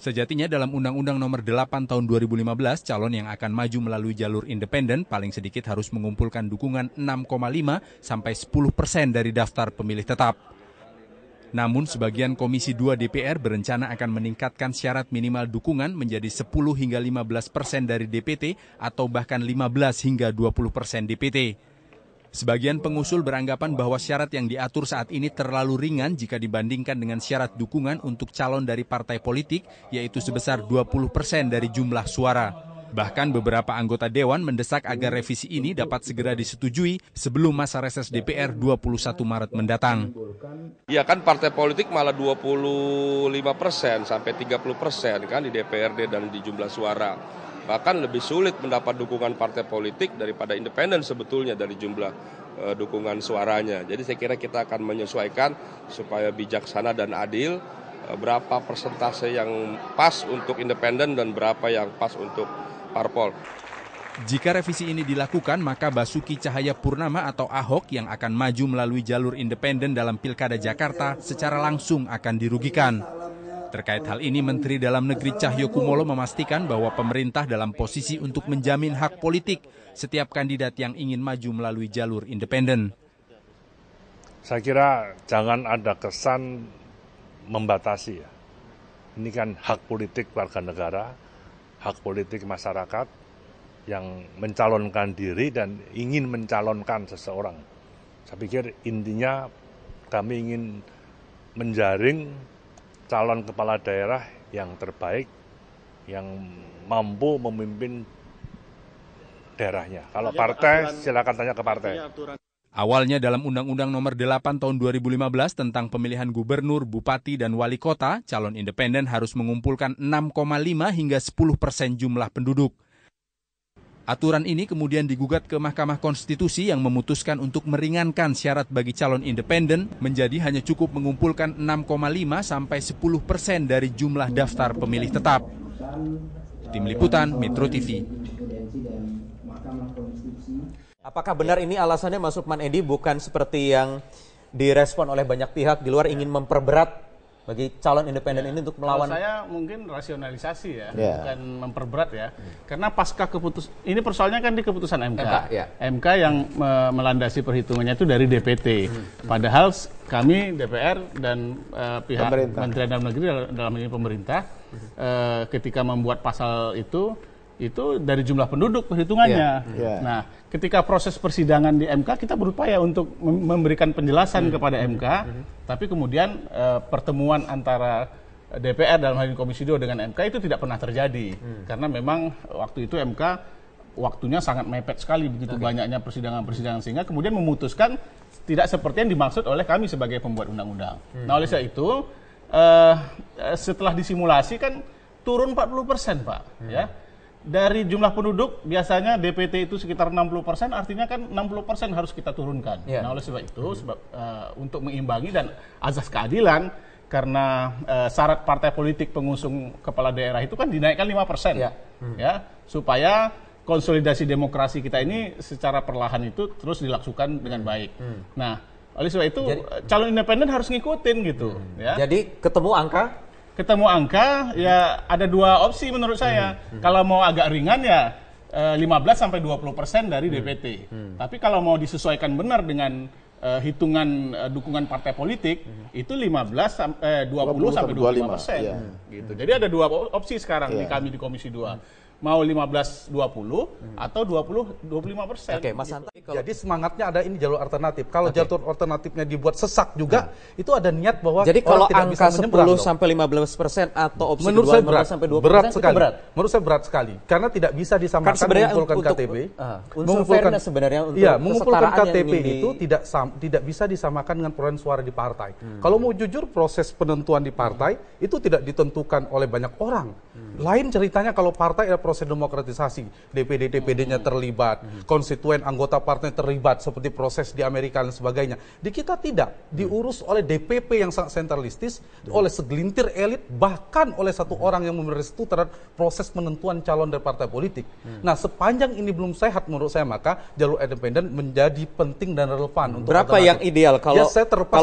Speaker 10: Sejatinya dalam Undang-Undang Nomor 8 Tahun 2015, calon yang akan maju melalui jalur independen paling sedikit harus mengumpulkan dukungan 6,5 sampai 10% dari daftar pemilih tetap. Namun sebagian Komisi 2 DPR berencana akan meningkatkan syarat minimal dukungan menjadi 10 hingga 15% dari DPT atau bahkan 15 hingga 20% DPT. Sebagian pengusul beranggapan bahwa syarat yang diatur saat ini terlalu ringan jika dibandingkan dengan syarat dukungan untuk calon dari partai politik, yaitu sebesar 20% dari jumlah suara. Bahkan beberapa anggota Dewan mendesak agar revisi ini dapat segera disetujui sebelum masa reses DPR 21 Maret mendatang.
Speaker 11: Ya kan partai politik malah 25% sampai 30% kan di DPRD dan di jumlah suara. Bahkan lebih sulit mendapat dukungan partai politik daripada independen sebetulnya dari jumlah dukungan suaranya. Jadi saya kira kita akan menyesuaikan supaya bijaksana dan adil, berapa persentase yang pas untuk independen dan berapa yang pas untuk parpol.
Speaker 10: Jika revisi ini dilakukan, maka Basuki Cahayapurnama atau Ahok yang akan maju melalui jalur independen dalam Pilkada Jakarta secara langsung akan dirugikan. Terkait hal ini, Menteri Dalam Negeri Cahyokumolo memastikan bahwa pemerintah dalam posisi untuk menjamin hak politik setiap kandidat yang ingin maju melalui jalur independen.
Speaker 12: Saya kira jangan ada kesan membatasi ya. Ini kan hak politik warga negara, hak politik masyarakat yang mencalonkan diri dan ingin mencalonkan seseorang. Saya pikir intinya kami ingin menjaring calon kepala daerah yang terbaik, yang mampu memimpin daerahnya. Kalau partai, silakan tanya ke partai.
Speaker 10: Awalnya dalam Undang-Undang Nomor 8 Tahun 2015 tentang pemilihan gubernur, bupati, dan wali kota, calon independen harus mengumpulkan 6,5 hingga 10% jumlah penduduk. Aturan ini kemudian digugat ke Mahkamah Konstitusi yang memutuskan untuk meringankan syarat bagi calon independen menjadi hanya cukup mengumpulkan 6,5 sampai 10% dari jumlah daftar pemilih tetap. Tim Liputan, Metro TV.
Speaker 13: Apakah benar ini alasannya Mas Lukman Edi bukan seperti yang direspon oleh banyak pihak di luar ingin memperberat bagi calon independen ini untuk melawan?
Speaker 14: Kalau saya mungkin rasionalisasi ya, bukan memperberat ya. Karena pasca ini persoalannya kan di keputusan MK. MK yang melandasi perhitungannya itu dari DPT. Padahal kami DPR dan pihak Kementerian Dalam Negeri dalam ini pemerintah ketika membuat pasal itu dari jumlah penduduk perhitungannya. Nah, ketika proses persidangan di MK kita berupaya untuk memberikan penjelasan kepada MK, tapi kemudian pertemuan antara DPR dalam hal ini Komisi 2 dengan MK itu tidak pernah terjadi. Karena memang waktu itu MK waktunya sangat mepet sekali, begitu banyaknya persidangan-persidangan, sehingga kemudian memutuskan tidak seperti yang dimaksud oleh kami sebagai pembuat undang-undang. Nah, oleh sebab itu setelah disimulasi kan turun 40%, Pak, ya. Dari jumlah penduduk biasanya DPT itu sekitar 60%, artinya kan 60% harus kita turunkan. Nah, oleh sebab itu untuk mengimbangi dan azas keadilan, karena syarat partai politik pengusung kepala daerah itu kan dinaikkan 5%, ya, supaya konsolidasi demokrasi kita ini secara perlahan itu terus dilakukan dengan baik. Nah, oleh sebab itu calon independen harus ngikutin gitu. Ya.
Speaker 13: Jadi ketemu angka
Speaker 14: ya ada dua opsi menurut saya. Kalau mau agak ringan ya 15-20% dari DPT. Tapi kalau mau disesuaikan benar dengan hitungan dukungan partai politik itu 20-25%. Gitu. Jadi ada dua opsi sekarang di kami di Komisi 2. Mau 15-20 atau 20-25%.
Speaker 13: Oke, Mas Hanta.
Speaker 15: Jadi semangatnya ada ini jalur alternatif. Kalau jalur alternatifnya dibuat sesak juga, itu ada niat bahwa
Speaker 13: jadi kalau angka 10-15% atau opsi
Speaker 15: menurut saya
Speaker 13: berat, sampai 20%
Speaker 15: berat sekali.
Speaker 13: Berat.
Speaker 15: Menurut saya berat sekali karena tidak bisa disamakan mengumpulkan KTP.
Speaker 13: Mengumpulkan sebenarnya untuk
Speaker 15: mengumpulkan KTP itu tidak bisa disamakan dengan perolehan suara di partai. Kalau mau jujur, proses penentuan di partai itu tidak ditentukan oleh banyak orang. Lain ceritanya kalau partai ada proses demokratisasi, DPD-nya terlibat, konstituen anggota partai terlibat seperti proses di Amerika dan sebagainya. Di kita tidak, diurus oleh DPP yang sangat sentralistis, oleh segelintir elit, bahkan oleh satu orang yang memberi restu terhadap proses penentuan calon dari partai politik. Nah, sepanjang ini belum sehat menurut saya, maka jalur independen menjadi penting dan relevan untuk
Speaker 13: berapa yang ideal kalau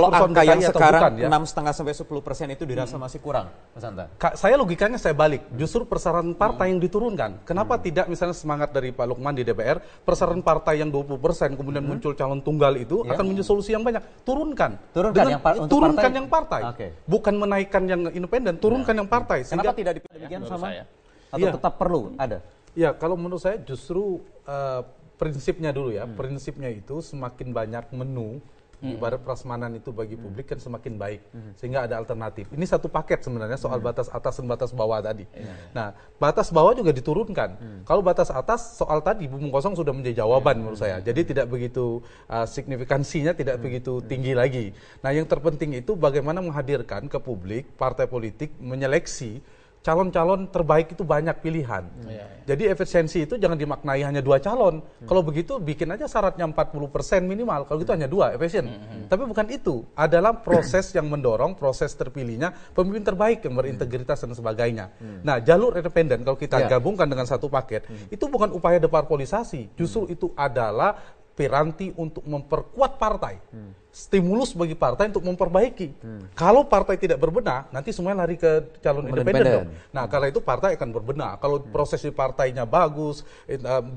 Speaker 13: angka yang sekarang 6,5-10% itu dirasa masih kurang, Mas Hanta?
Speaker 15: Saya logikanya saya balik, justru persyaratan partai yang diturunkan. Kenapa tidak misalnya semangat dari Pak Lukman di DPR, persyaratan partai yang 20% kemudian muncul calon tunggal itu akan muncul solusi yang banyak. Turunkan yang partai. Bukan menaikkan yang independen, turunkan yang partai.
Speaker 13: Kenapa tidak demikian sama? Atau tetap perlu ada?
Speaker 15: Ya, kalau menurut saya justru prinsipnya dulu ya. Prinsipnya itu semakin banyak menu ibarat prasmanan itu bagi publik kan semakin baik, sehingga ada alternatif. Ini satu paket sebenarnya soal batas atas dan batas bawah tadi. Nah, batas bawah juga diturunkan. Kalau batas atas soal tadi bumbung kosong sudah menjadi jawaban menurut saya. Jadi tidak begitu signifikansinya tidak begitu tinggi lagi. Nah, yang terpenting itu bagaimana menghadirkan ke publik partai politik menyeleksi calon-calon terbaik itu banyak pilihan. Jadi efisiensi itu jangan dimaknai hanya 2 calon. Kalau begitu bikin aja syaratnya 40% minimal. Kalau gitu hanya 2 efisien. Tapi bukan itu. Adalah proses yang mendorong proses terpilihnya pemimpin terbaik yang berintegritas dan sebagainya. Nah, jalur independen kalau kita gabungkan dengan satu paket, itu bukan upaya deparpolisasi. Justru itu adalah piranti untuk memperkuat partai. Stimulus bagi partai untuk memperbaiki. Kalau partai tidak berbenah, nanti semuanya lari ke calon independen dong. Nah, karena itu partai akan berbenah. Kalau proses di partainya bagus,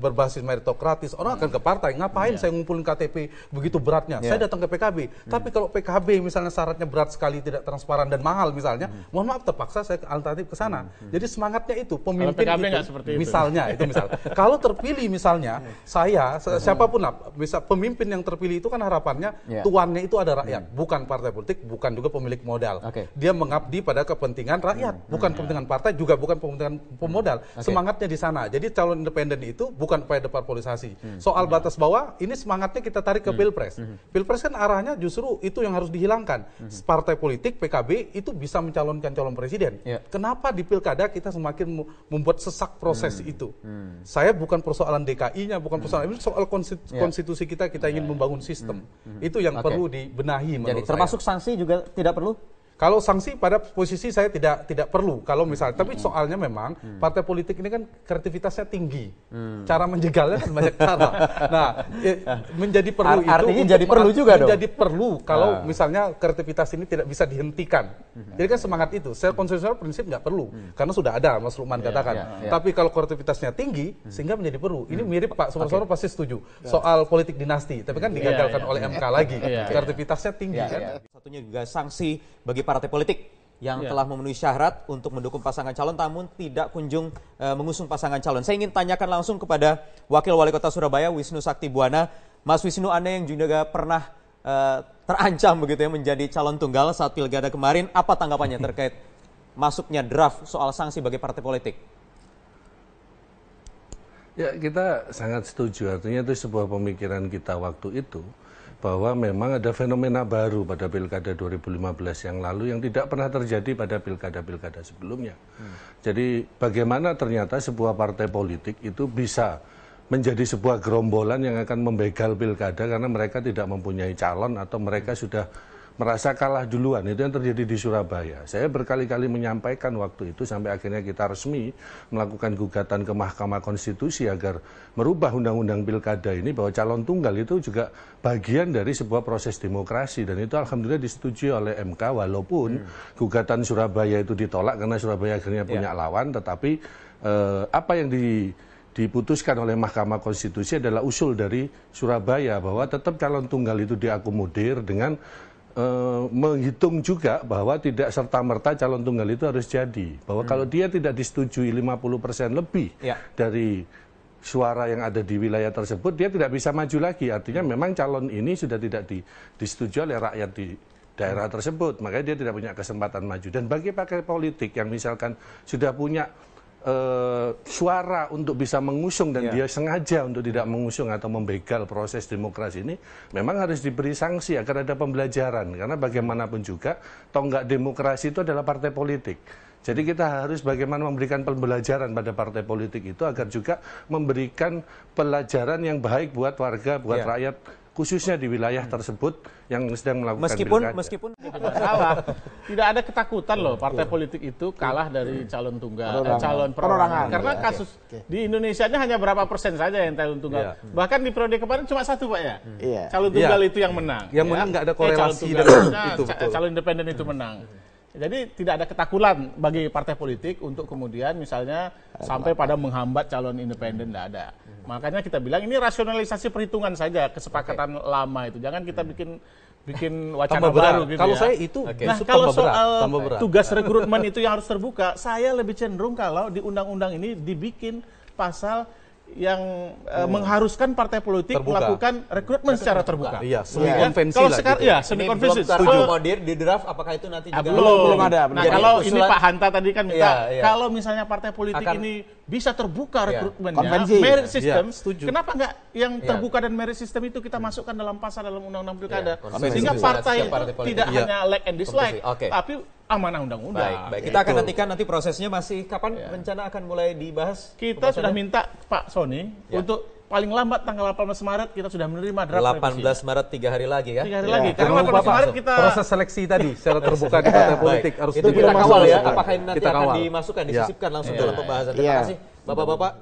Speaker 15: berbasis meritokratis, orang akan ke partai. Ngapain saya ngumpulin KTP begitu beratnya? Saya datang ke PKB. Tapi kalau PKB misalnya syaratnya berat sekali, tidak transparan dan mahal misalnya, mohon maaf terpaksa saya alternatif ke sana. Jadi semangatnya itu pemimpin itu, misalnya itu misal. Kalau terpilih misalnya saya siapapun lah, bisa pemimpin yang terpilih itu kan harapannya tuannya itu ada rakyat, bukan partai politik, bukan juga pemilik modal. Dia mengabdi pada kepentingan rakyat, bukan kepentingan partai, juga bukan kepentingan pemodal. Semangatnya di sana. Jadi calon independen itu bukan upaya deparpolisasi. Soal batas bawah, ini semangatnya kita tarik ke Pilpres. Pilpres kan arahnya justru itu yang harus dihilangkan. Partai politik, PKB itu bisa mencalonkan calon presiden. Kenapa di pilkada kita semakin membuat sesak proses itu? Saya bukan persoalan DKI-nya, bukan persoalan ini, soal konstitusi kita ingin membangun sistem. Itu yang perlu dibenahi menurut
Speaker 13: Jadi termasuk
Speaker 15: saya.
Speaker 13: sanksi juga tidak perlu?
Speaker 15: Kalau sanksi pada posisi saya tidak perlu. Kalau misalnya, tapi soalnya memang partai politik ini kan kreativitasnya tinggi. Cara menjegalnya kan banyak cara. Nah, menjadi perlu itu.
Speaker 13: Artinya jadi perlu juga dong.
Speaker 15: Menjadi perlu kalau misalnya kreativitas ini tidak bisa dihentikan. Jadi kan semangat itu. Secara konstitusional prinsip nggak perlu, karena sudah ada Mas Lukman katakan. Tapi kalau kreativitasnya tinggi, sehingga menjadi perlu. Ini mirip Pak Sumarsono pasti setuju soal politik dinasti. Tapi kan digagalkan oleh MK lagi. Kreativitasnya tinggi kan.
Speaker 13: Satunya juga sanksi bagi partai politik yang telah memenuhi syarat untuk mendukung pasangan calon namun tidak kunjung mengusung pasangan calon. Saya ingin tanyakan langsung kepada Wakil Wali Kota Surabaya Wisnu Sakti Buwana. Mas Wisnu, Anda yang juga pernah terancam begitu ya menjadi calon tunggal saat pilkada kemarin, apa tanggapannya terkait masuknya draft soal sanksi bagi partai politik?
Speaker 16: Ya, kita sangat setuju. Artinya itu sebuah pemikiran kita waktu itu, bahwa memang ada fenomena baru pada pilkada 2015 yang lalu yang tidak pernah terjadi pada pilkada-pilkada sebelumnya. Jadi bagaimana ternyata sebuah partai politik itu bisa menjadi sebuah gerombolan yang akan membegal pilkada karena mereka tidak mempunyai calon atau mereka sudah merasa kalah duluan. Itu yang terjadi di Surabaya. Saya berkali-kali menyampaikan waktu itu sampai akhirnya kita resmi melakukan gugatan ke Mahkamah Konstitusi agar merubah undang-undang pilkada ini, bahwa calon tunggal itu juga bagian dari sebuah proses demokrasi, dan itu alhamdulillah disetujui oleh MK walaupun gugatan Surabaya itu ditolak karena Surabaya akhirnya punya lawan. Tetapi apa yang diputuskan oleh Mahkamah Konstitusi adalah usul dari Surabaya bahwa tetap calon tunggal itu diakomodir dengan menghitung juga bahwa tidak serta-merta calon tunggal itu harus jadi. Bahwa kalau dia tidak disetujui 50% lebih dari suara yang ada di wilayah tersebut, dia tidak bisa maju lagi. Artinya memang calon ini sudah tidak disetujui oleh rakyat di daerah tersebut. Makanya dia tidak punya kesempatan maju. Dan bagi partai politik yang misalkan sudah punya suara untuk bisa mengusung dan dia sengaja untuk tidak mengusung atau membegal proses demokrasi ini, memang harus diberi sanksi agar ada pembelajaran. Karena bagaimanapun juga tonggak demokrasi itu adalah partai politik. Jadi kita harus bagaimana memberikan pembelajaran pada partai politik itu agar juga memberikan pelajaran yang baik buat warga, buat rakyat, khususnya di wilayah tersebut yang sedang melakukan pilkada.
Speaker 14: Meskipun salah, tidak ada ketakutan loh partai politik itu kalah dari calon tunggal, calon perorangan. Karena kasus di Indonesia ini hanya berapa persen saja yang calon tunggal. Bahkan di periode kemarin cuma 1 Pak ya. Calon tunggal itu yang menang.
Speaker 15: Yang menang nggak ada korelasi
Speaker 14: itu. Calon independen itu menang. Jadi tidak ada ketakutan bagi partai politik untuk kemudian misalnya sampai pada menghambat calon independen, tidak ada. Makanya kita bilang ini rasionalisasi perhitungan saja, kesepakatan lama itu. Jangan kita bikin wacana baru gitu.
Speaker 15: Kalau
Speaker 14: ya.
Speaker 15: saya itu
Speaker 14: Nah, kalau soal tugas rekrutmen itu yang harus terbuka, saya lebih cenderung kalau di undang-undang ini dibikin pasal yang mengharuskan partai politik melakukan rekrutmen secara terbuka.
Speaker 15: Iya, semi konvensi
Speaker 14: kalau
Speaker 15: lah.
Speaker 14: sekarang
Speaker 15: gitu.
Speaker 14: semi konvensi.
Speaker 13: Akomodir di draft, apakah itu nanti juga
Speaker 14: belum ada. Nah, kalau ini Pak Hanta tadi kan minta kalau misalnya partai politik ini bisa terbuka rekrutmennya, merit system, kenapa nggak yang terbuka dan merit system itu kita masukkan dalam pasal dalam undang-undang pilkada, sehingga partai itu tidak hanya like and dislike, tapi amanah undang-undang.
Speaker 13: Baik. Kita akan nantikan nanti prosesnya masih kapan rencana akan mulai dibahas?
Speaker 14: Kita sudah minta Pak Sony untuk paling lambat tanggal 18 Maret kita sudah menerima draft
Speaker 13: 18 Maret 3 hari lagi ya.
Speaker 14: 3 hari lagi. Karena 18 Maret kita
Speaker 15: proses seleksi tadi secara terbuka di partai politik harus
Speaker 13: itu kita kawal ya. Apakah ini nanti akan dimasukkan, disisipkan langsung dalam pembahasan. Terima kasih Bapak-bapak.